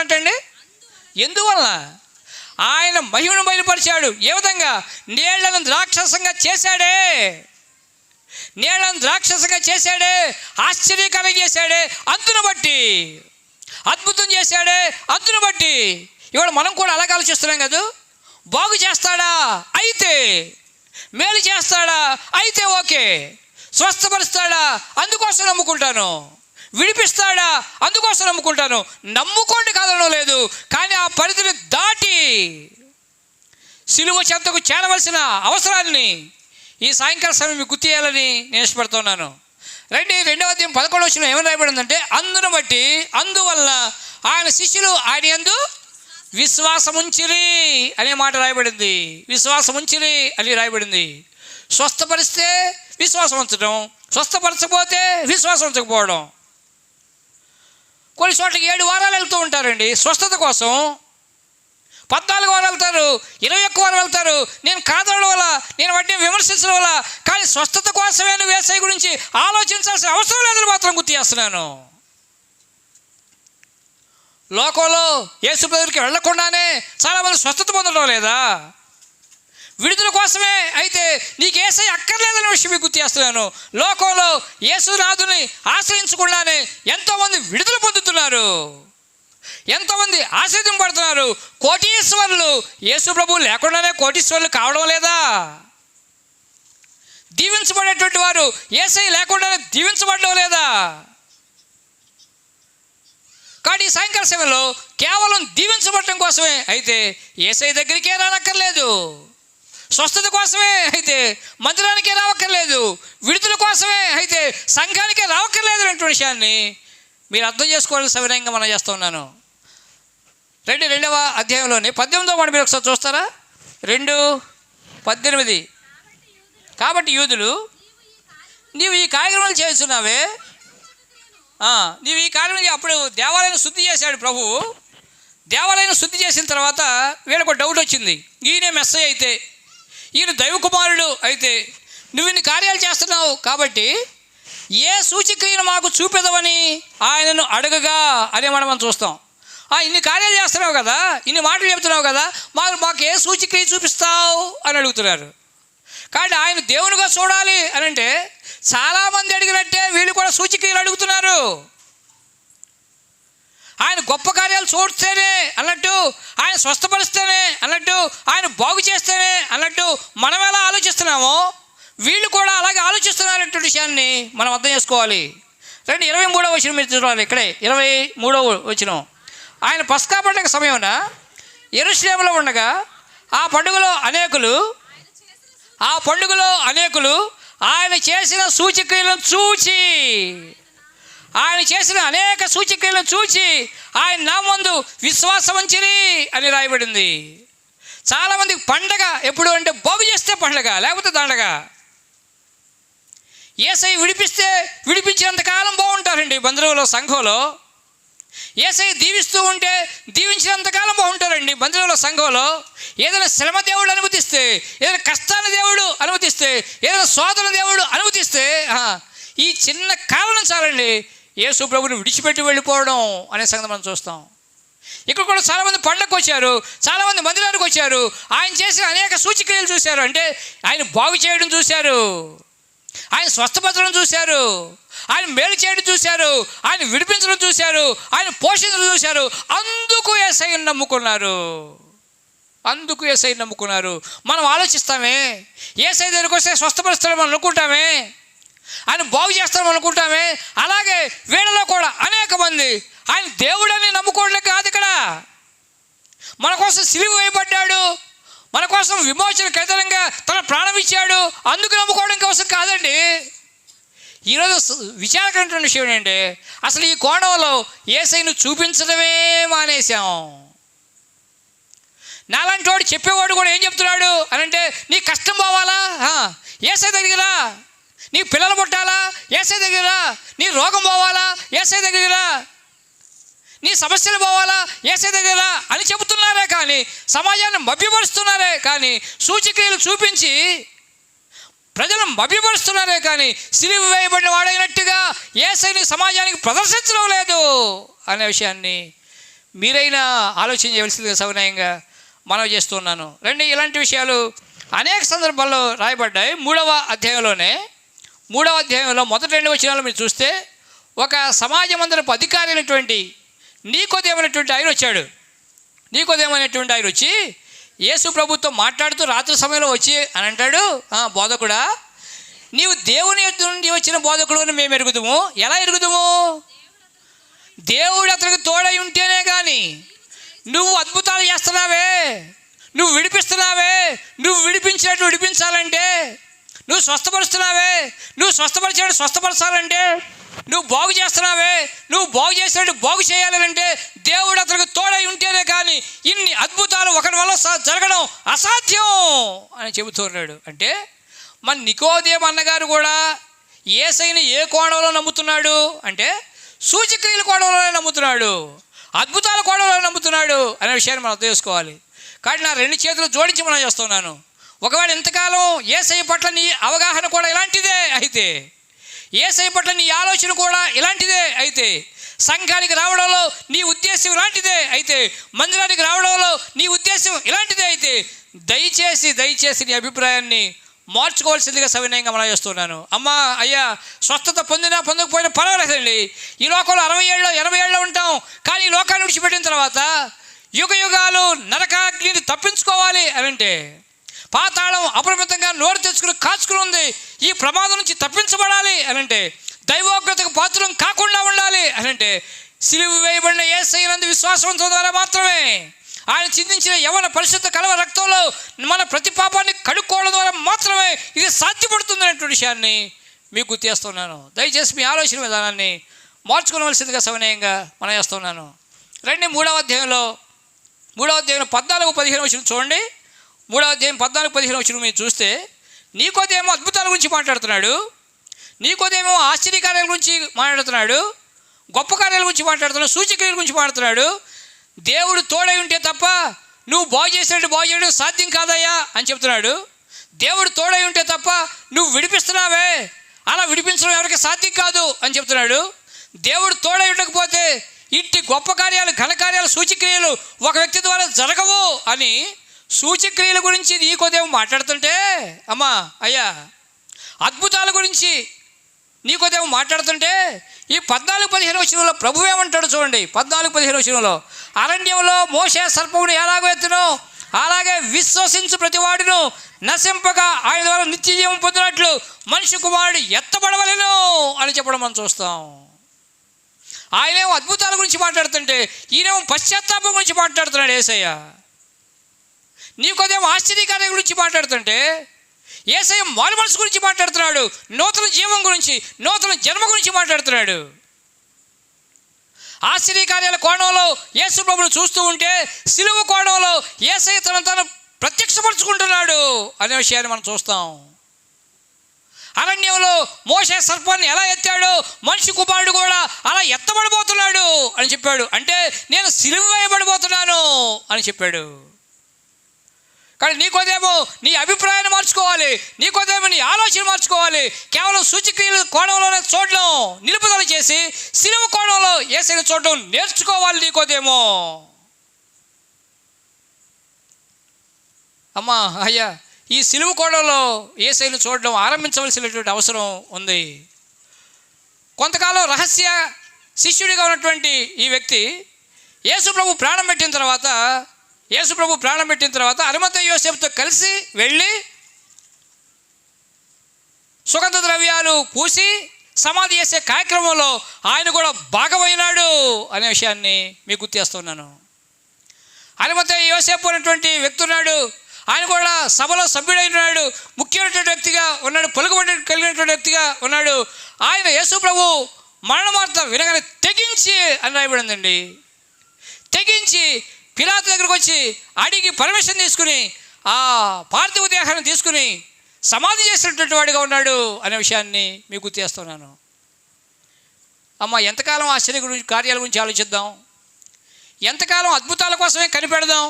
అంటండి, ఎందువలన ఆయన మహిమను బయలుపరిచాడు. ఏ విధంగా? నీళ్లను ద్రాక్షసంగా చేశాడే, ఆశ్చర్యకరం చేశాడే, అందును బట్టి అద్భుతం చేశాడే, అందును బట్టి. ఇవాళ మనం కూడా అలాగే ఆలోచిస్తున్నాం కదా, బాగు చేస్తాడా అయితే, మేలు చేస్తాడా అయితే ఓకే, స్వస్థపరుస్తాడా, అందుకోసం నమ్ముకుంటాను. విడిపిస్తాడా, అందుకోసం నమ్ముకుంటాను. నమ్ముకోండి కాదనడం లేదు, కానీ ఆ పరిధిని దాటి సిలువ చెంతకు చేరవలసిన అవసరాన్ని ఈ సాయంకాల సమయం మీకు గుర్తు చేయాలని నేను ఇష్టపడుతున్నాను. రండి, 2వ అధ్యాయం 11వ వచనం ఏమని రాయబడిందంటే, అందును బట్టి అందువల్ల ఆయన శిష్యులు ఆయన యందు విశ్వాసముంచిరి అనే మాట రాయబడింది. విశ్వాసముంచిరి అని రాయబడింది. స్వస్థపరిస్తే విశ్వాసం ఉంచడం, స్వస్థపరచకపోతే విశ్వాసం ఉంచకపోవడం. కొన్ని చోట్లకి 7 వారాలు వెళ్తూ ఉంటారండి స్వస్థత కోసం. 14 వారాలు వెళ్తారు, 21 వారం వెళ్తారు. నేను కాదనడం వల్ల, నేను వాటిని విమర్శించడం వల్ల, కానీ స్వస్థత కోసమే నువ్వు యేసయ్య గురించి ఆలోచించాల్సిన అవసరం లేదని మాత్రం గుర్తు చేస్తున్నాను. లోకంలో యేసు దగ్గరికి వెళ్లకుండానే చాలామంది స్వస్థత పొందడం లేదా? విడుదల కోసమే అయితే నీకు యేసయ్య అక్కర్లేదనే విషయం మీకు గుర్తు చేస్తున్నాను. లోకంలో యేసునాథుని ఆశ్రయించకుండానే ఎంతోమంది విడుదల పొందుతున్నారు, ఎంతోమంది ఆశీర్వదింపబడుతున్నారు. కోటీశ్వరులు యేసు ప్రభువు లేకుండానే కోటీశ్వరులు కావడం లేదా? దీవించబడేటువంటి వారు యేసయ్య లేకుండానే దీవించబడడం లేదా? కానీ ఈ సాయంకాల సమయంలో కేవలం దీవించబడటం కోసమే అయితే యేసయ్య దగ్గరికే రానక్కర్లేదు, స్వస్థత కోసమే అయితే మందిరానికే రావక్కర్లేదు, విడుదల కోసమే అయితే సంఘానికే రావక్కర్లేదు అనే విషయాన్ని మీరు అర్థం చేసుకోవాలని సవినయంగా మనం చేస్తూ ఉన్నాను. 2వ అధ్యాయంలోని 18వ మాట మీరు ఒకసారి చూస్తారా? 2:18. కాబట్టి యూదులు, నీవు ఈ కార్యక్రమాలు చేస్తున్నావే, నీవు ఈ కార్యం. అప్పుడు దేవాలయం శుద్ధి చేశాడు ప్రభువు. దేవాలయం శుద్ధి చేసిన తర్వాత వీళ్ళకు డౌట్ వచ్చింది, ఈయన మెస్సయ్య అయితే, ఈయన దైవ కుమారుడు అయితే, నువ్వు ఇన్ని కార్యాలు చేస్తున్నావు కాబట్టి ఏ సూచికను మాకు చూపెదవని ఆయనను అడగగా అనే మనం చూస్తాం. ఇన్ని కార్యాలు చేస్తున్నావు కదా, ఇన్ని మాటలు చెప్తున్నావు కదా, మాకు ఏ సూచిక చూపిస్తావు అని అడుగుతున్నారు. కాబట్టి ఆయన దేవునిగా చూడాలి అని అంటే చాలామంది అడిగినట్టే వీళ్ళు కూడా సూచికలు అడుగుతున్నారు. ఆయన గొప్ప కార్యాలు చూస్తేనే అన్నట్టు, ఆయన స్వస్థపరిస్తేనే అన్నట్టు, ఆయన బాగు చేస్తేనే అన్నట్టు మనం ఎలా ఆలోచిస్తున్నామో వీళ్ళు కూడా అలాగే ఆలోచిస్తున్నారనే విషయాన్ని మనం అర్థం చేసుకోవాలి. 23వ వచనం మీరు చూడాలి. ఇక్కడే 23వ వచనం. ఆయన పస్కా పండుగ సమయమున యెరూషలేములో ఉండగా ఆ పండుగలో అనేకులు ఆయన చేసిన సూచక్రియలను చూచి, ఆయన చేసిన అనేక సూచక్రియలను చూచి ఆయన నామందు విశ్వాసం ఉంచిరి అని రాయబడింది. చాలామందికి పండగ ఎప్పుడు అంటే బాగు చేస్తే పండగ, లేకపోతే దండగ. యేసయ్య విడిపించినంతకాలం బాగుంటారండి బంధువుల సంఘంలో. యేసయ్య దీవిస్తూ ఉంటే దీవించినంతకాలం బాగుంటారండి బంధువుల సంఘంలో. ఏదైనా శ్రమ దేవుడు అనుమతిస్తే, ఏదైనా కష్టాన్ని దేవుడు అనుమతిస్తే, ఏదైనా శోధన దేవుడు అనుమతిస్తే ఈ చిన్న కారణం చాలండి యేసు ప్రభుని విడిచిపెట్టి వెళ్ళిపోవడం అనే సంగతి మనం చూస్తాం. ఇక్కడ కూడా చాలామంది పండగకు వచ్చారు, చాలామంది మందిరానికి వచ్చారు, ఆయన చేసిన అనేక సూచక్రియలు చూశారు. అంటే ఆయన బాగు చేయడం చూశారు, ఆయన స్వస్థపరచడం చూశారు, ఆయన మేలు చేయడం చూశారు, ఆయన విడిపించడం చూశారు, ఆయన పోషించడం చూశారు. అందుకు యేసయ్యను నమ్ముకున్నారు. మనం ఆలోచిస్తామే, యేసయ్య దగ్గరికి వస్తే స్వస్థపరుస్తామని అనుకుంటామే, ఆయన బాగు చేస్తామని అనుకుంటామే. అలాగే వీళ్ళలో కూడా అనేక మంది ఆయన దేవుడని నమ్ముకోవడం కాదు. ఇక్కడ మన కోసం సిలువ వేయబడ్డాడు, మన కోసం విమోచన కైతనంగా తన ప్రాణం ఇచ్చాడు, అందుకు నమ్ముకోవడం కోసం కాదండి. ఈరోజు విచారకరమైన విషయం ఏంటంటే అసలు ఈ కోణంలో యేసయ్యను చూపించడమే మానేశాం. నాలాంటి వాడు చెప్పేవాడు కూడా ఏం చెప్తున్నాడు అని అంటే, నీ కష్టం పోవాలా యేసయ్య దగ్గర, నీ పిల్లలు పుట్టాలా యేసయ్య దగ్గర, నీ రోగం పోవాలా యేసయ్య దగ్గర, నీ సమస్యలు పోవాలా యేసయ్య దగ్గర అని చెబుతున్నారే కానీ, సమాజాన్ని మభ్యపరుస్తున్నారే కానీ, సూచక్రియలు చూపించి ప్రజలను మభ్యపరుస్తున్నారే కానీ సిలువ వేయబడిన వాడైనట్టుగా యేసయ్యని సమాజానికి ప్రదర్శించడం లేదు అనే విషయాన్ని మీరైనా ఆలోచన చేయవలసిందిగా సవినయంగా మనవి చేస్తున్నాను. ఇలాంటి విషయాలు అనేక సందర్భాల్లో రాయబడ్డాయి. 3వ అధ్యాయంలో మొదటి 2 వచనాలు మీరు చూస్తే, ఒక సమాజ మందిరపు అధికారి అయినటువంటి నీకోదేమైనటువంటి ఆయన వచ్చాడు. నీకోదేమైనటువంటి ఆయన వచ్చి యేసు ప్రభుతో మాట్లాడుతూ రాత్రి సమయంలో వచ్చి అని అంటాడు, బోధకుడా, నీవు దేవుని యొద్ద నుండి వచ్చిన బోధకుడు అని మేము ఎరుగుదుము. ఎలా ఎరుగుదుము? దేవుడు అతనికి తోడై ఉంటేనే కానీ. నువ్వు అద్భుతాలు చేస్తున్నావే, నువ్వు విడిపిస్తున్నావే, నువ్వు విడిపించినట్టు విడిపించాలంటే, నువ్వు స్వస్థపరుస్తున్నావే, నువ్వు స్వస్థపరిచినట్టు స్వస్థపరచాలంటే, నువ్వు బాగు చేస్తున్నావే, నువ్వు బాగు చేసినట్టు బాగు చేయాలంటే దేవుడు అతనికి తోడై ఉంటేనే కానీ ఇన్ని అద్భుతాలు ఒకరి వల్ల జరగడం అసాధ్యం అని చెబుతున్నాడు. అంటే మన నికోదేము అన్నగారు కూడా యేసయ్యని ఏ కోణంలో నమ్ముతున్నాడు అంటే సూచక్రియల కోణంలోనే నమ్ముతున్నాడు, అద్భుతాల కోణంలో నమ్ముతున్నాడు అనే విషయాన్ని మనం అర్థం చేసుకోవాలి. కాబట్టి నా రెండు చేతులు జోడించి మనం చేస్తున్నాను. ఒకవేళ ఇంతకాలం యేసయ్య పట్ల నీ అవగాహన కూడా ఇలాంటిదే అయితే, యేసయ్య పట్ల నీ ఆలోచన కూడా ఇలాంటిదే అయితే, సంఘానికి రావడంలో నీ ఉద్దేశం ఇలాంటిదే అయితే, మందిరానికి రావడంలో నీ ఉద్దేశం ఇలాంటిదే అయితే దయచేసి నీ అభిప్రాయాన్ని మార్చుకోవాల్సిందిగా సవినయంగా మనం చేస్తున్నాను. అమ్మా అయ్యా, స్వస్థత పొందకపోయినా పర్వాలేదండి. ఈ లోకంలో 60 ఏళ్ళు 80 ఏళ్ళు ఉంటాం. కానీ ఈ లోకాన్ని విడిచిపెట్టిన తర్వాత యుగ యుగాలు నరకాగ్నిని తప్పించుకోవాలి అని అంటే, పాతాళం అపరిమితంగా నోరు తెచ్చుకుని కాచుకుని ఉంది, ఈ ప్రమాదం నుంచి తప్పించబడాలి అని అంటే, దైవోగ్రతకు పాత్రం కాకుండా ఉండాలి అని అంటే సిలువ వేయబడిన యేసయ్యనందు విశ్వాసవంతం ద్వారా మాత్రమే, ఆయన చిందించిన యవన పరిశుద్ధ కలవ రక్తంలో మన ప్రతి పాపాన్ని కడుక్కోవడం ద్వారా మాత్రమే ఇది సాధ్యపడుతుంది అనేటువంటి విషయాన్ని మీకు గుర్తు చేస్తున్నాను. దయచేసి మీ ఆలోచన విధానాన్ని మార్చుకోవలసిందిగా సవినయంగా మనం చేస్తున్నాను. రండి 3వ అధ్యాయంలో 14-15 వచనం చూడండి. 3వ అధ్యాయం 14-15 వచనం మీరు చూస్తే నీకోదేమో అద్భుతాల గురించి మాట్లాడుతున్నాడు, నీకోదేమో ఆశ్చర్యకార్యాల గురించి మాట్లాడుతున్నాడు, గొప్ప కార్యాల గురించి మాట్లాడుతున్నాడు, సూచక్రియల గురించి మాట్లాడుతున్నాడు. దేవుడు తోడై ఉంటే తప్ప నువ్వు బాగు చేసినట్టు బాగు చేయడం సాధ్యం కాదయ్యా అని చెప్తున్నాడు. దేవుడు తోడై ఉంటే తప్ప నువ్వు విడిపిస్తున్నావే, అలా విడిపించడం ఎవరికి సాధ్యం కాదు అని చెప్తున్నాడు. దేవుడు తోడై ఉండకపోతే ఇట్టి గొప్ప కార్యాలు, ఘనకార్యాలు, సూచక్రియలు ఒక వ్యక్తి ద్వారా జరగవు అని సూచక్రియల గురించి నీకోదేమో మాట్లాడుతుంటే, అమ్మా అయ్యా, అద్భుతాల గురించి నీకోదేమో మాట్లాడుతుంటే ఈ 14-15 వచనంలో ప్రభువు ఏమంటాడు చూడండి. 14-15 వచనంలో, అరణ్యంలో మోషే సర్పమును ఎలాగో ఎత్తునో అలాగే విశ్వసించు ప్రతివాడును నశింపక ఆయన ద్వారా నిత్య జీవం పొందినట్లు మనిషి కుమారుడు ఎత్తబడవలెను అని చెప్పడం మనం చూస్తాం. ఆయనేమో అద్భుతాల గురించి మాట్లాడుతుంటే ఈయనేమో పశ్చాత్తాపం గురించి మాట్లాడుతున్నాడు యేసయ్య. నీకోదేమో ఆశ్చర్యకార్యం గురించి మాట్లాడుతుంటే యేసయ్య మారు మనసు గురించి మాట్లాడుతున్నాడు, నూతన జీవం గురించి, నూతన జన్మ గురించి మాట్లాడుతున్నాడు. ఆశ్చర్యకార్యాల కోణంలో యేసు ప్రభువును చూస్తూ ఉంటే సిలువ కోణంలో యేసయ్య తను ప్రత్యక్షపరుచుకుంటున్నాడు అనే విషయాన్ని మనం చూస్తాం. అరణ్యంలో మోషే సర్పాన్ని ఎలా ఎత్తాడో మనిషి కుమారుడు కూడా అలా ఎత్తబడబోతున్నాడు అని చెప్పాడు. అంటే నేను సిలువ వేయబడబోతున్నాను అని చెప్పాడు. కానీ నీకోదేమో నీ అభిప్రాయాన్ని మార్చుకోవాలి, నీకోదేమో నీ ఆలోచన మార్చుకోవాలి. కేవలం సూచక్రియల కోణంలోనే చూడడం నిలుపుదల చేసి సిలువ కోణంలో యేసయ్యను చూడడం నేర్చుకోవాలి నీకోదేమో. అమ్మా అయ్యా, ఈ సిలువ కోణంలో యేసయ్యను చూడడం ఆరంభించవలసినటువంటి అవసరం ఉంది. కొంతకాలం రహస్య శిష్యుడిగా ఉన్నటువంటి ఈ వ్యక్తి యేసు ప్రభు ప్రాణం పెట్టిన తర్వాత అరిమతయి యోసేపుతో కలిసి వెళ్ళి సుగంధ ద్రవ్యాలు పూసి సమాధి చేసే కార్యక్రమంలో ఆయన కూడా భాగమైనాడు అనే విషయాన్ని మీకు గుర్తు చేస్తున్నాను. అరిమతయి యోసేపు అనేటువంటి వ్యక్తి ఉన్నాడు, ఆయన కూడా సభలో సభ్యుడైనాడు, ముఖ్యమైనటువంటి వ్యక్తిగా ఉన్నాడు, పలుకుబడి కలిగినటువంటి వ్యక్తిగా ఉన్నాడు. ఆయన యేసు ప్రభు మరణవార్త వినగానే తెగించి అని రాయబడిందండి. తెగించి పిలాతు దగ్గరకు వచ్చి అడిగి పర్మిషన్ తీసుకుని ఆ పార్థివ దేహాన్ని తీసుకుని సమాధి చేసినటువంటి వాడిగా ఉన్నాడు అనే విషయాన్ని మీకు గుర్తు చేస్తున్నాను. అమ్మ, ఎంతకాలం ఆశ్చర్య గురించి కార్యాల గురించి ఆలోచిద్దాం, ఎంతకాలం అద్భుతాల కోసమే కనిపెడదాం,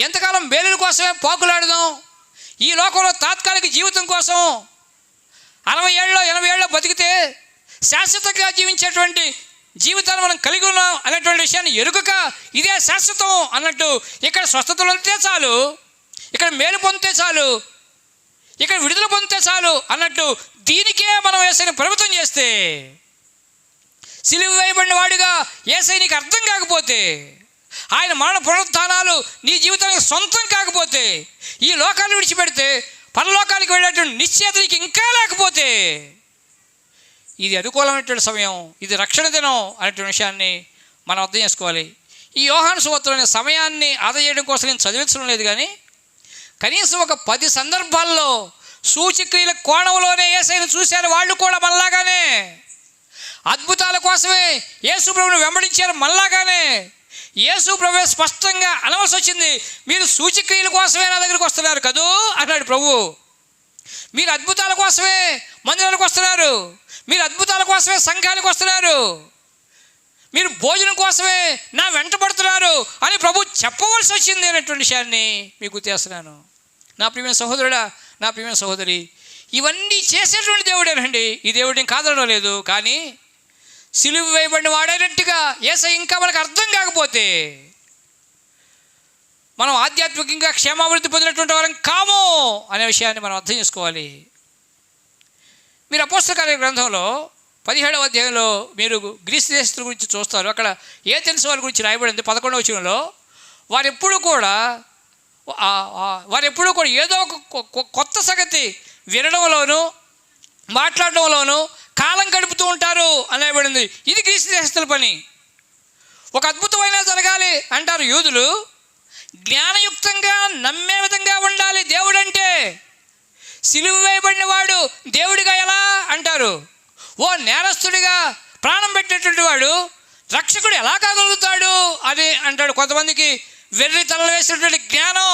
ఎంతకాలం మేలుల కోసమే పాకులాడదాం. ఈ లోకంలో తాత్కాలిక జీవితం కోసం 60 ఏళ్ళలో 80 ఏళ్ళలో బతికితే శాశ్వతంగా జీవించేటువంటి జీవితాన్ని మనం కలిగి ఉన్నాం అనేటువంటి విషయాన్ని ఎరుగక ఇదే శాశ్వతం అన్నట్టు ఇక్కడ స్వస్థతలు పొందితే చాలు, ఇక్కడ మేలు పొందితే చాలు, ఇక్కడ విడుదల పొందితే చాలు అన్నట్టు దీనికే మనం యేసయ్యని పరిమితం చేస్తే, సిలువ వేయబడిన వాడిగా యేసయ్య నీకు అర్థం కాకపోతే, ఆయన మరణ పునరుత్థానాలు నీ జీవితానికి సొంతం కాకపోతే, ఈ లోకాన్ని విడిచిపెడితే పరలోకానికి వెళ్ళేటువంటి నిశ్చయత నీకు ఇంకా లేకపోతే ఇది అనుకూలమైనటువంటి సమయం, ఇది రక్షణ దినం అనేటువంటి విషయాన్ని మనం అర్థం చేసుకోవాలి. ఈ యోహాను సువార్తలో అనే సమయాన్ని ఆదా చేయడం కోసం నేను చదివించడం లేదు, కానీ కనీసం ఒక 10 సందర్భాల్లో సూచక్రియల కోణంలోనే యేసయ్యను చూశారు. వాళ్ళు కూడా మనలాగానే అద్భుతాల కోసమే యేసు ప్రభువును వెంబడించారు. మనలాగానే యేసు ప్రభువే స్పష్టంగా అనవలసి వచ్చింది, మీరు సూచక్రియల కోసమే నా దగ్గరికి వస్తున్నారు కదూ అన్నాడు ప్రభు. మీరు అద్భుతాల కోసమే మందిరానికి వస్తున్నారు, మీరు అద్భుతాల కోసమే సంఘానికి వస్తున్నారు, మీరు భోజనం కోసమే నా వెంట పడుతున్నారు అని ప్రభు చెప్పవలసి వచ్చింది అనేటువంటి విషయాన్ని మీకు గుర్తేస్తున్నాను. నా ప్రియమైన సహోదరుడా, నా ప్రియమైన సహోదరి, ఇవన్నీ చేసేటువంటి దేవుడేనండి. ఈ దేవుడిని కాదనడం లేదు, కానీ సిలువ వేయబడిన వాడైనట్టుగా యేసయ్య ఇంకా మనకు అర్థం కాకపోతే మనం ఆధ్యాత్మికంగా క్షేమాభివృద్ధి పొందినటువంటి వారం కాము అనే విషయాన్ని మనం అర్థం చేసుకోవాలి. మీరు అపోస్తల కార్య గ్రంథంలో 17వ అధ్యాయంలో మీరు గ్రీసు దేశస్తుల గురించి చూస్తారు. అక్కడ ఏథెన్స్ వారి గురించి రాయబడింది 11వ వచనంలో. వారెప్పుడు కూడా ఏదో ఒక కొత్త సంగతి వినడంలోనూ మాట్లాడడంలోనూ కాలం గడుపుతూ ఉంటారు అనేబడింది. ఇది గ్రీసు దేశస్తుల పని. ఒక అద్భుతమైన జరగాలి అంటారు యూదులు, జ్ఞానయుక్తంగా నమ్మే విధంగా ఉండాలి దేవుడంటే. సిలువ వేయబడిన వాడు దేవుడిగా ఎలా అంటారు? ఓ నేరస్తుడిగా ప్రాణం పెట్టేటువంటి వాడు రక్షకుడు ఎలా కాగలుగుతాడు అని అంటాడు. కొంతమందికి వెర్రి తలలు వేసినటువంటి జ్ఞానం,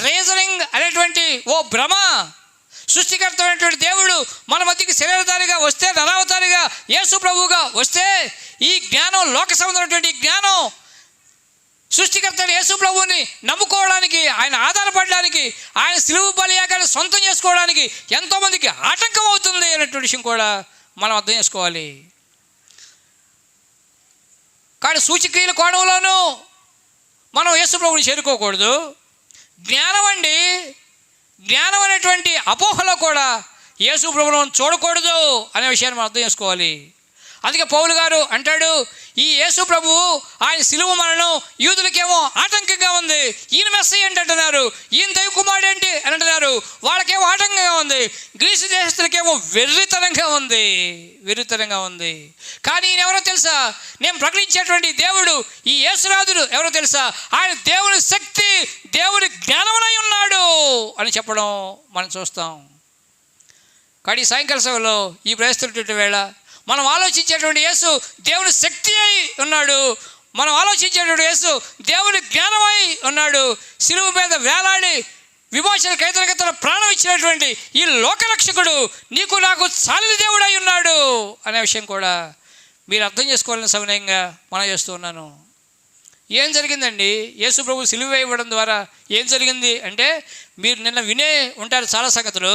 రీజనింగ్ అనేటువంటి ఓ భ్రమ. సృష్టికర్త అయినటువంటి దేవుడు మన మధ్యకి శరీరధారిగా వస్తే, నరావతారిగా యేసు ప్రభువుగా వస్తే, ఈ జ్ఞానం లోక సంబంధమైనటువంటి జ్ఞానం సృష్టికర్త యేసు ప్రభువుని నమ్ముకోవడానికి, ఆయన ఆధారపడడానికి, ఆయన సిలువ బలియాగాన్ని సొంతం చేసుకోవడానికి ఎంతోమందికి ఆటంకం అవుతుంది అనేటువంటి విషయం కూడా మనం అర్థం చేసుకోవాలి. కానీ సూచక్రియల కోణంలోనూ మనం యేసు ప్రభువుని చేరుకోకూడదు. జ్ఞానం అండి, జ్ఞానం అనేటువంటి అపోహలో కూడా యేసు ప్రభువును చూడకూడదు అనే విషయాన్ని మనం అర్థం చేసుకోవాలి. అందుకే పౌలు గారు అంటాడు, ఈ యేసు ప్రభువు ఆయన సిలువ మరణం యూదులకేమో ఆటంకంగా ఉంది, ఈయన మెస్సయ్య ఏంటి అంటున్నారు, ఈయన దైవ కుమారుడు ఏంటి అని అంటున్నారు, వాళ్ళకేమో ఆటంకంగా ఉంది, గ్రీసు దేశస్తులకేమో వెర్రితనంగా ఉంది. కానీ ఈయన ఎవరో తెలుసా? నేను ప్రకటించేటువంటి దేవుడు, ఈ యేసురాజుడు ఎవరో తెలుసా? ఆయన దేవుని శక్తి, దేవుని జ్ఞానమునై ఉన్నాడు అని చెప్పడం మనం చూస్తాం. కానీ సాయంకాల సభలో ఈ ప్రస్తుత వేళ మనం ఆలోచించేటువంటి యేసు దేవుని శక్తి అయి ఉన్నాడు, మనం ఆలోచించేటువంటి యేసు దేవుని జ్ఞానమై ఉన్నాడు. సిలువ మీద వేలాడి విమోచన కైతలకి తన ప్రాణం ఇచ్చినటువంటి ఈ లోకరక్షకుడు నీకు నాకు చాలిన దేవుడై ఉన్నాడు అనే విషయం కూడా మీరు అర్థం చేసుకోవాలని సమయంగా మనం చేస్తూ ఉన్నాను. ఏం జరిగిందండి? యేసు ప్రభు సిలువ వేయబడడం ద్వారా ఏం జరిగింది అంటే, మీరు నిన్న వినే ఉంటారు చాలా సంగతులు,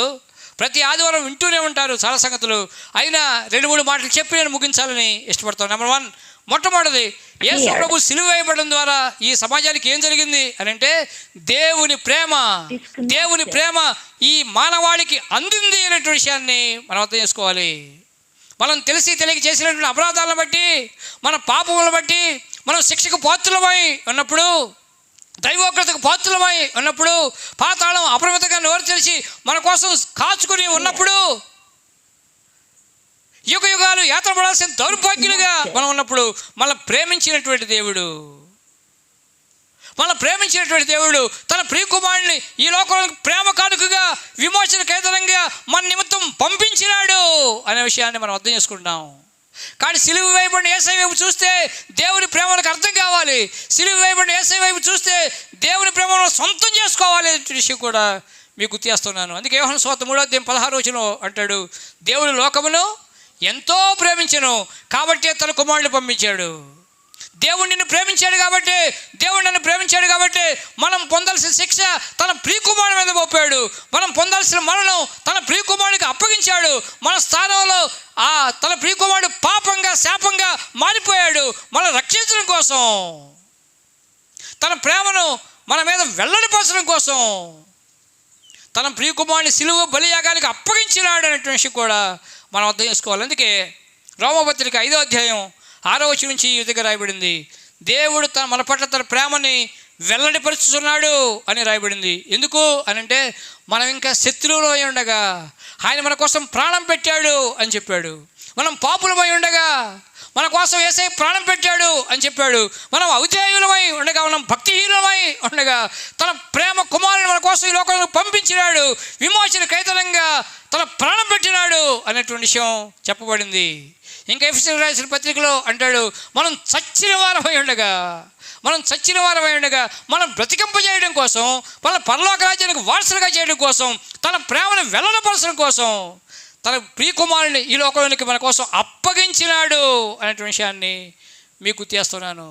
ప్రతి ఆదివారం వింటూనే ఉంటారు చాలా సంగతులు. అయినా 2-3 మాటలు చెప్పి నేను ముగించాలని ఇష్టపడతాను. నెంబర్ 1, మొట్టమొదటిది యేసు ప్రభు సిలువ వేయబడడం ద్వారా ఈ సమాజానికి ఏం జరిగింది అని అంటే, దేవుని ప్రేమ ఈ మానవాళికి అందింది అనేటువంటి విషయాన్ని మనం అర్థం చేసుకోవాలి. మనం తెలిసి తెలియక చేసినటువంటి అపరాధాలను బట్టి, మన పాపములను బట్టి మనం శిక్షకు పాత్రులమై ఉన్నప్పుడు, దైవోగ్రతకు పాత్రులమై ఉన్నప్పుడు, పాతాళం అప్రమత్తంగా నోరు తెరిచి మన కోసం కాచుకుని ఉన్నప్పుడు, యుగ యుగాలు యాత్ర పడాల్సిన దౌర్భాగ్యులుగా మనం ఉన్నప్పుడు, మనం ప్రేమించినటువంటి దేవుడు తన ప్రియకుమారుని ఈ లోకంలో ప్రేమ కానుకగా విమోచన కేంద్రంగా మన నిమిత్తం పంపించినాడు అనే విషయాన్ని మనం అర్థం చేసుకుంటాం. కానీ సిలువ వేయబడిన యేసయ్య వైపు చూస్తే దేవుని ప్రేమకు అర్థం కావాలి. సిలువ వేయబడిన యేసయ్య వైపు చూస్తే దేవుని ప్రేమను సొంతం చేసుకోవాలి అనే విషయం కూడా మీకు గుర్తు చేస్తున్నాను. అందుకే యోహాను సువార్త 3:16 అంటాడు, దేవుడు లోకమును ఎంతో ప్రేమించెను కాబట్టి తన కుమారుడిని పంపించాడు. దేవుడు నిన్ను ప్రేమించాడు కాబట్టి, దేవుడు నన్ను ప్రేమించాడు కాబట్టి మనం పొందాల్సిన శిక్ష తన ప్రియకుమారుడి మీద మోపాడు, మనం పొందాల్సిన మరణం తన ప్రియకుమారుడికి అప్పగించాడు. మన స్థానంలో తన ప్రియకుమారుడు పాపంగా శాపంగా మారిపోయాడు. మనం రక్షించడం కోసం, తన ప్రేమను మన మీద వెల్లడిపరచడం కోసం తన ప్రియకుమారుని సిలువ బలియాగానికి అప్పగించినాడు అనే విషయం కూడా మనం అర్థం చేసుకోవాలి. అందుకే రోమపత్రిక 5వ అధ్యాయం 6వ వచనం నుంచి ఈ విధంగా రాయబడింది, దేవుడు మన పట్ల తన ప్రేమని వెల్లడిపరుచుతున్నాడు అని రాయబడింది. ఎందుకు అని అంటే, మనం ఇంకా శత్రువులమై ఉండగా ఆయన మన కోసం ప్రాణం పెట్టాడు అని చెప్పాడు. మనం పాపులమై ఉండగా మన కోసం యేసయ్య ప్రాణం పెట్టాడు అని చెప్పాడు. మనం అవిధేయులమై ఉండగా, మనం భక్తిహీనమై ఉండగా తన ప్రేమ కుమారుని మన కోసం ఈ లోకంలో పంపించినాడు, విమోచన కైతనంగా తన ప్రాణం పెట్టినాడు అనేటువంటి విషయం చెప్పబడింది. ఇంకా ఎఫెసీయులకు రాసిన పత్రికలో అంటాడు, మనం చచ్చిన వారమై ఉండగా మనం బ్రతికింపజేయడం కోసం, మన పరలోక రాజ్యానికి వారసులుగా చేయడం కోసం, తన ప్రేమను వెల్లడిపరచడం కోసం తన ప్రియకుమారుని ఈ లోకంలోనికి మన కోసం అప్పగించినాడు అనేటువంటి విషయాన్ని మీకు గుర్తిస్తున్నాను.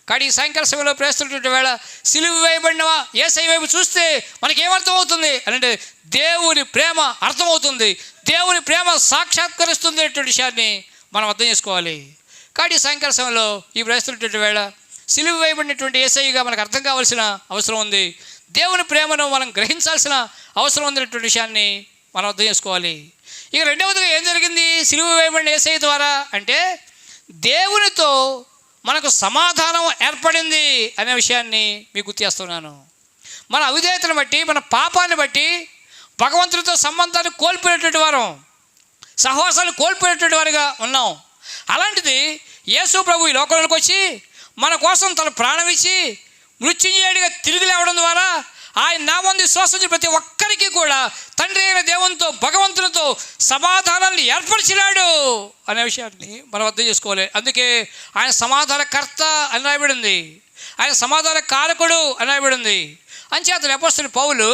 కానీ ఈ సాయంకాల సమయంలో ప్రస్తున్నటువంటి వేళ సిలువ వేయబడిన యేసయ్య వైపు చూస్తే మనకేమర్థం అవుతుంది అంటే, దేవుని ప్రేమ అర్థమవుతుంది, దేవుని ప్రేమ సాక్షాత్కరిస్తుంది అనేటువంటి విషయాన్ని మనం అర్థం చేసుకోవాలి. కానీ ఈ సాయంకాల సమయంలో ఈ ప్రస్తున్నటువంటి వేళ సిలువ వేయబడినటువంటి యేసయ్యగా మనకు అర్థం కావాల్సిన అవసరం ఉంది. దేవుని ప్రేమను మనం గ్రహించాల్సిన అవసరం ఉందనేటువంటి విషయాన్ని మనం అర్థం చేసుకోవాలి. ఇక రెండవదిగా ఏం జరిగింది సిలువ వేయబడిన యేసయ్య ద్వారా అంటే, దేవునితో మనకు సమాధానం ఏర్పడింది అనే విషయాన్ని మీకు గుర్తిస్తున్నాను. మన అవిధేయతను బట్టి, మన పాపాన్ని బట్టి భగవంతుడితో సంబంధాన్ని కోల్పోయినటువంటి వారం, సహవాసాలు కోల్పోయినటువంటి వారిగా ఉన్నాం. అలాంటిది యేసు ప్రభు ఈ లోకంలోకి వచ్చి మన కోసం తన ప్రాణం ఇచ్చి మృత్యుంజయుడిగా తిరిగి లేవడం ద్వారా ఆయన నామందు విశ్వాసించిన ప్రతి ఒక్కరికి కూడా తండ్రి అయిన దేవునితో, భగవంతునితో సమాధానాన్ని ఏర్పరిచినాడు అనే విషయాన్ని మనం అర్థం చేసుకోవాలి. అందుకే ఆయన సమాధానకర్త అని రాయబడింది, ఆయన సమాధాన కారకుడు అని రాయబడింది. అంచేత అపోస్తలుడైన పౌలు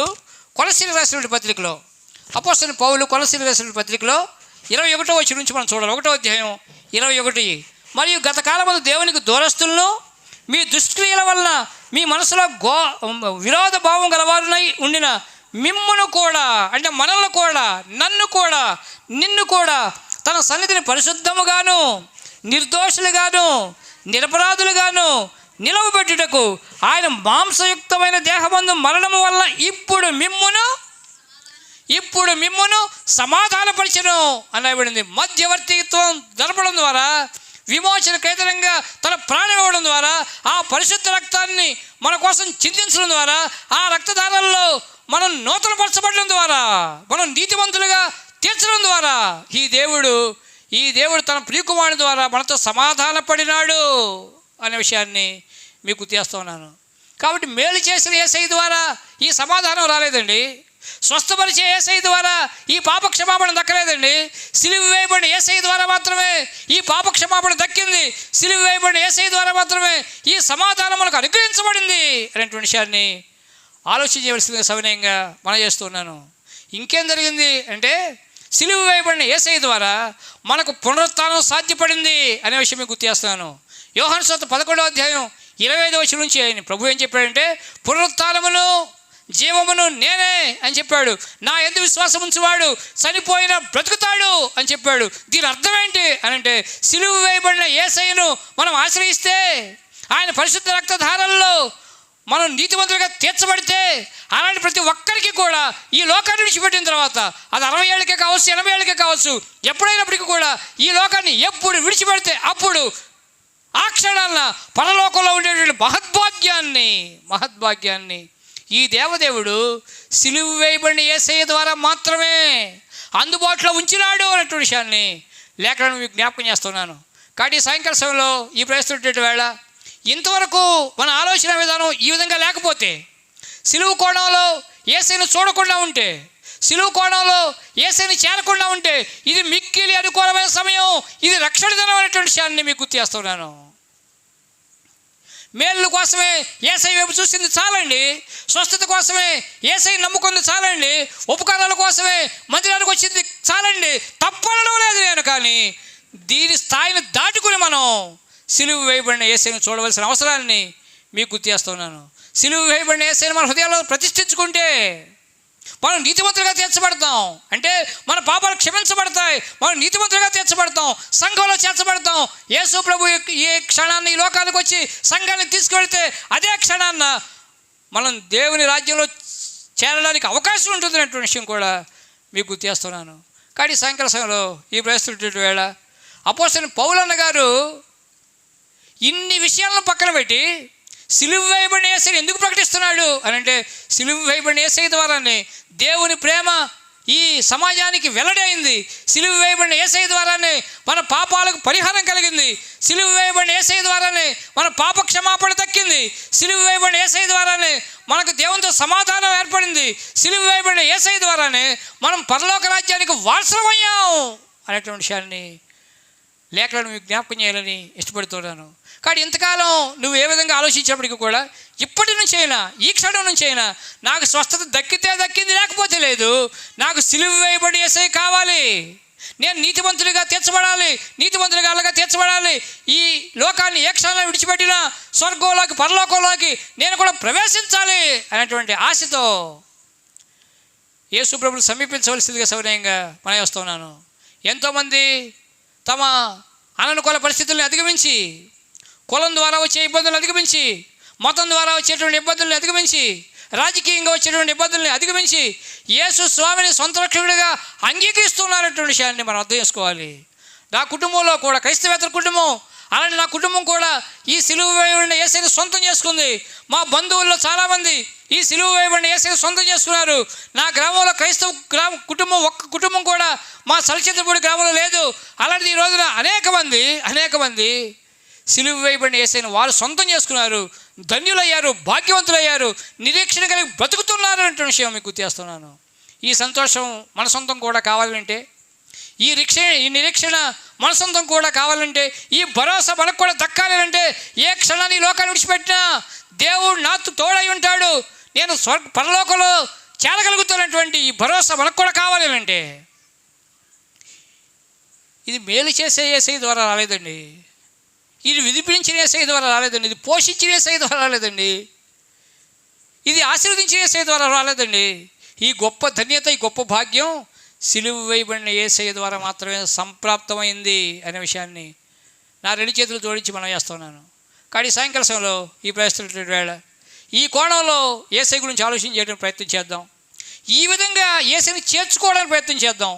కొలస్సీయులకు రాసిన పత్రికలో 21వ వచనం నుంచి మనం చూడాలి. 1వ అధ్యాయం 21. మరియు గత కాలమందు దేవునికి దూరస్తులను, మీ దుష్క్రియల వలన మీ మనసులో విరోధ భావం గలవారునై ఉండిన మిమ్మును కూడా, అంటే మనల్ని కూడా, నన్ను కూడా, నిన్ను కూడా తన సన్నిధిని పరిశుద్ధముగాను, నిర్దోషులుగాను, నిరపరాధులుగాను నిలవబెట్టుటకు ఆయన మాంసయుక్తమైన దేహమందు మరణము వల్ల ఇప్పుడు మిమ్మును సమాధానపరిచెను అనబడింది. మధ్యవర్తిత్వం జరపడం ద్వారా, విమోచన కేంద్రంగా తన ప్రాణం ఇవ్వడం ద్వారా, ఆ పరిశుద్ధ రక్తాన్ని మన కోసం చిందించడం ద్వారా, ఆ రక్తదానాల్లో మనం నూతనపరచబడడం ద్వారా, మనం నీతివంతులుగా తీర్చడం ద్వారా ఈ దేవుడు తన ప్రియకుమారుని ద్వారా మనతో సమాధాన పడినాడు అనే విషయాన్ని మీకు గుర్తిస్తున్నాను. కాబట్టి మేలు చేసిన యేసయ్య ద్వారా ఈ సమాధానం రాలేదండి. స్వస్థపరిచే యేసయ్య ద్వారా ఈ పాప క్షమాపణ దక్కలేదండి. సిలువ వేయబడిన యేసయ్య ద్వారా మాత్రమే ఈ పాప క్షమాపణ దక్కింది. సిలువ వేయబడిన యేసయ్య ద్వారా మాత్రమే ఈ సమాధానం మనకు అనుగ్రహించబడింది అనేటువంటి విషయాన్ని ఆలోచన చేయవలసిందిగా సవినయంగా మనం చేస్తున్నాను. ఇంకేం జరిగింది అంటే, సిలువ వేయబడిన యేసయ్య ద్వారా మనకు పునరుత్థానం సాధ్యపడింది అనే విషయం మీకు గుర్తు చేస్తున్నాను. యోహాను సువార్త 11వ అధ్యాయం 25వ వచనం నుంచి ఆయన ప్రభు ఏం చెప్పాడంటే, పునరుత్థానమును జీవమును నేనే అని చెప్పాడు. నా యందు విశ్వాసం ఉంచువాడు చనిపోయిన బ్రతుకుతాడు అని చెప్పాడు. దీని అర్థం ఏంటి అని అంటే, సిలువ వేయబడిన యేసయ్యను మనం ఆశ్రయిస్తే, ఆయన పరిశుద్ధ రక్తధారల్లో మనం నీతివంతులుగా తీర్చబడితే, అలాంటి ప్రతి ఒక్కరికి కూడా ఈ లోకాన్ని విడిచిపెట్టిన తర్వాత, అది 60 ఏళ్ళకే కావచ్చు, 80 ఏళ్ళకే కావచ్చు, ఎప్పుడైనప్పటికీ కూడా ఈ లోకాన్ని ఎప్పుడు విడిచిపెడితే అప్పుడు ఆ క్షణాన పరలోకంలో ఉండేటువంటి మహద్భాగ్యాన్ని ఈ దేవదేవుడు సిలువ వేయబడిన యేసయ్య ద్వారా మాత్రమే అందుబాటులో ఉంచినాడు అన్నటువంటి విషయాన్ని లేఖనం మీకు జ్ఞాపకం చేస్తున్నాను. కాబట్టి సాయంకాల సమయంలో ఈ ప్రస్తుత వేళ ఇంతవరకు మన ఆలోచన విధానం ఈ విధంగా లేకపోతే, సిలువ కోణంలో యేసయ్యను చూడకుండా ఉంటే, సిలువ కోణంలో యేసయ్యను చేరకుండా ఉంటే, ఇది మిక్కిలి అనుకూలమైన సమయం, ఇది రక్షణ దినం అనేటువంటి విషయాన్ని మీకు గుర్తు చేస్తున్నాను. మేలు కోసమే యేసయ్య వైపు చూసింది చాలండి, స్వస్థత కోసమే యేసయ్య నమ్ముకుంది చాలండి, ఉపకారాల కోసమే మందిరానికి వచ్చింది చాలండి, తప్పనడం లేదు నేను. కానీ దీని స్థాయిని దాటుకుని మనం సిలువ వేయబడిన యేసయ్యను చూడవలసిన అవసరాన్ని మీకు గుర్తు చేస్తున్నాను. సిలువ వేయబడిన యేసయ్యను మన హృదయాల్లో ప్రతిష్ఠించుకుంటే మనం నీతిమంతులుగా తీర్చబడతాం. అంటే మన పాపాలు క్షమించబడతాయి, మనం నీతిమంతులుగా తీర్చబడతాం, సంఘంలో చేర్చబడతాం. యేసు ప్రభు ఏ క్షణాన్ని ఈ లోకానికి వచ్చి సంఘాన్ని తీసుకువెళ్తే అదే క్షణాన్న మనం దేవుని రాజ్యంలో చేరడానికి అవకాశం ఉంటుంది అనే విషయం కూడా మీకు గుర్తు చేస్తున్నాను. కానీ సాయంకాల సమయంలో ఈ ప్రస్తుత వేళ అపోస్తలుడైన పౌలన్న గారు ఇన్ని విషయాలను పక్కన పెట్టి సిలువ వేయబడిన యేసయ్యను ఎందుకు ప్రకటిస్తున్నాడు అని అంటే, సిలువ వేయబడిన యేసయ్య ద్వారానే దేవుని ప్రేమ ఈ సమాజానికి వెల్లడైంది. సిలువ వేయబడిన యేసయ్య ద్వారానే మన పాపాలకు పరిహారం కలిగింది. సిలువ వేయబడిన యేసయ్య ద్వారానే మన పాప క్షమాపణ దక్కింది. సిలువ వేయబడిన యేసయ్య ద్వారానే మనకు దేవునితో సమాధానం ఏర్పడింది. సిలువ వేయబడిన యేసయ్య ద్వారానే మనం పరలోక రాజ్యానికి వారసులమయ్యాం అనేటువంటి విషయాన్ని లేఖలను మీకు జ్ఞాపకం చేయాలని ఇష్టపడుతున్నాను. కానీ ఇంతకాలం నువ్వు ఏ విధంగా ఆలోచించినప్పటికీ కూడా ఇప్పటి నుంచి అయినా, ఈ క్షణం నుంచి అయినా, నాకు స్వస్థత దక్కితే దక్కింది, లేకపోతే లేదు. నాకు సిలువ వేయబడి యేసయ్య కావాలి. నేను నీతిమంతుడిగా తీర్చబడాలి, నీతిమంతుడిగా అలాగా తీర్చబడాలి. ఈ లోకాన్ని ఏ క్షణంలో విడిచిపెట్టినా స్వర్గంలోకి, పరలోకంలోకి నేను కూడా ప్రవేశించాలి అనేటువంటి ఆశతో యేసు ప్రభువును సమీపించవలసిందిగా సౌనయంగా మనం వస్తున్నాను. ఎంతోమంది తమ అననుకూల పరిస్థితులను అధిగమించి, కులం ద్వారా వచ్చే ఇబ్బందులను అధిగమించి, మతం ద్వారా వచ్చేటువంటి ఇబ్బందులను అధిగమించి, రాజకీయంగా వచ్చేటువంటి ఇబ్బందుల్ని అధిగమించి యేసు స్వామిని సొంత రక్షకుడిగా అంగీకరిస్తున్నారటువంటి విషయాన్ని మనం అర్థం చేసుకోవాలి. నా కుటుంబంలో కూడా, క్రైస్తవేతర కుటుంబం, అలాంటి నా కుటుంబం కూడా ఈ సిలువ వేయబడిన యేసయ్యను సొంతం చేసుకుంది. మా బంధువుల్లో చాలామంది ఈ సిలువ వేయబడిన యేసయ్యను సొంతం చేసుకున్నారు. నా గ్రామంలో క్రైస్తవ కుటుంబం ఒక్క కుటుంబం కూడా మా సలచంద్రపూడి గ్రామంలో లేదు. అలాంటిది ఈ రోజున అనేక మంది సిలువ వేయబడిన యేసయ్యను వారు సొంతం చేసుకున్నారు, ధన్యులయ్యారు, భాగ్యవంతులయ్యారు, నిరీక్షణ కలిగి బ్రతుకుతున్నారు అనే విషయం మీకు గుర్తిస్తున్నాను. ఈ సంతోషం మన సొంతం కూడా కావాలంటే, ఈ నిరీక్షణ మన సొంతం కూడా కావాలంటే, ఈ భరోసా మనకు కూడా దక్కాలి అంటే, ఏ క్షణాన్ని లోకాన్ని విడిచిపెట్టినా దేవుడు నాతో తోడై ఉంటాడు, నేను పరలోకంలో చేరగలుగుతున్నటువంటి ఈ భరోసా మనకు కూడా కావాలి అంటే, ఇది మేలు చేసే యేసయ్య ద్వారా రాలేదండి. ఇది విధిపించిన యేసయ్య ద్వారా రాలేదండి. ఇది పోషించిన యేసయ్య ద్వారా రాలేదండి. ఇది ఆశీర్వదించిన యేసయ్య ద్వారా రాలేదండి. ఈ గొప్ప ధన్యత, ఈ గొప్ప భాగ్యం సిలువ వేయబడిన యేసయ్య ద్వారా మాత్రమే సంప్రాప్తమైంది అనే విషయాన్ని నా రెండు చేతులు జోడించి మనం చేస్తున్నాను. కానీ సాయంకాల సమయంలో ఈ ప్రయత్నం వేళ ఈ కోణంలో యేసయ్య గురించి ఆలోచించేయడానికి ప్రయత్నం చేద్దాం. ఈ విధంగా యేసయ్యని చేర్చుకోవడానికి ప్రయత్నం చేద్దాం.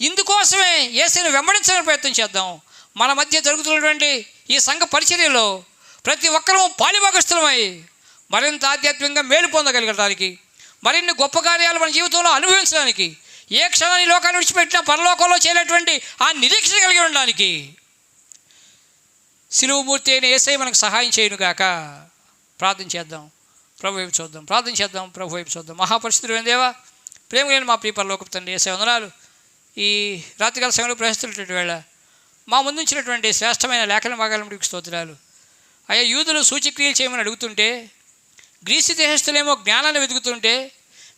ఇందుకోసమే యేసయ్యని వెంబడించడానికి ప్రయత్నం చేద్దాం. మన మధ్య జరుగుతున్నటువంటి ఈ సంఘ పరిచర్యలో ప్రతి ఒక్కరూ పాలిభాగస్తులమై మరింత ఆధ్యాత్మికంగా మేలు పొందగలగడానికి, మరిన్ని గొప్ప కార్యాలు మన జీవితంలో అనుభవించడానికి, ఏ క్షణాన్ని లోకాన్ని విడిచిపెట్టినా పరలోకంలో చేరేటువంటి ఆ నిరీక్షణ కలిగి ఉండడానికి సిలువమూర్తి అయిన యేసయ్య మనకు సహాయం చేయనుగాక. ప్రార్థన చేద్దాం, ప్రభు వైపు చూద్దాం. ప్రార్థన చేద్దాం, ప్రభు వైపు చూద్దాం. మహాపరిస్థితులు దేవా, ప్రేమ లేని మా ప్రియ పరలోకపు తండ్రి యేసయ్య వందనాలు. ఈ రాత్రికాల సమయంలో ప్రవేశిస్తున్నటువంటి వేళ మా ముందుంచినటువంటి శ్రేష్టమైన లేఖన భాగాలకు స్తోత్రాలు. అయ్యా, యూదులు సూచక్రియలు చేయమని అడుగుతుంటే, గ్రీసు దేశస్తులేమో జ్ఞానాన్ని వెతుకుతుంటే,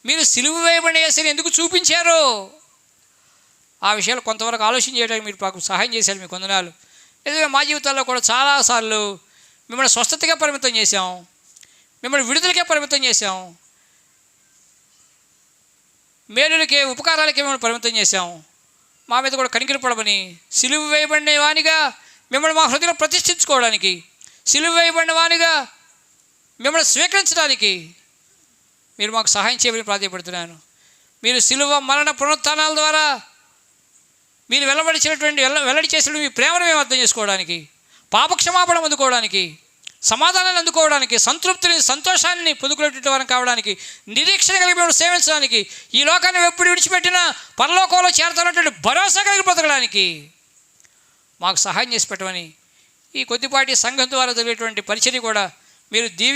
మీరు సిలువ వేయబడిన యేసయ్యని ఎందుకు చూపించారో ఆ విషయాలు కొంతవరకు ఆలోచన చేయడానికి మీరు మాకు సహాయం చేశారు. మీకు వందనాలు. నిజంగా మా జీవితాల్లో కూడా చాలాసార్లు మిమ్మల్ని స్వస్థతగా పరిమితం చేశాం, మిమ్మల్ని విడుదలకే పరిమితం చేశాం, మేలులకే, ఉపకారాలకే మిమ్మల్ని పరిమితం చేశాం. మా మీద కూడా కనికరపడమని, సిలువ వేయబడిన వానిగా మిమ్మల్ని మా హృదయంలో ప్రతిష్ఠించుకోవడానికి, సిలువ వేయబడిన వానిగా మిమ్మల్ని స్వీకరించడానికి మీరు మాకు సహాయం చేయమని ప్రాధాన్యపడుతున్నాను. మీరు సిలువ, మరణ, పునరుత్థానాల ద్వారా మీరు వెల్లడి చేసిన మీ ప్రేమను మేము అర్థం చేసుకోవడానికి, పాపక్షమాపణ అందుకోవడానికి, సమాధానాన్ని అందుకోవడానికి, సంతృప్తిని, సంతోషాన్ని పొందుకునేటువంటి వారం కావడానికి, నిరీక్షణ కలిగి మేము సేవించడానికి, ఈ లోకాన్ని ఎప్పుడు విడిచిపెట్టినా పరలోకంలో చేరుతున్నటువంటి భరోసా కలిగి బ్రతకడానికి మాకు సహాయం చేసి పెట్టమని, ఈ కొద్దిపాటి సంఘం ద్వారా జరిగేటువంటి పరిచర్య కూడా మీరు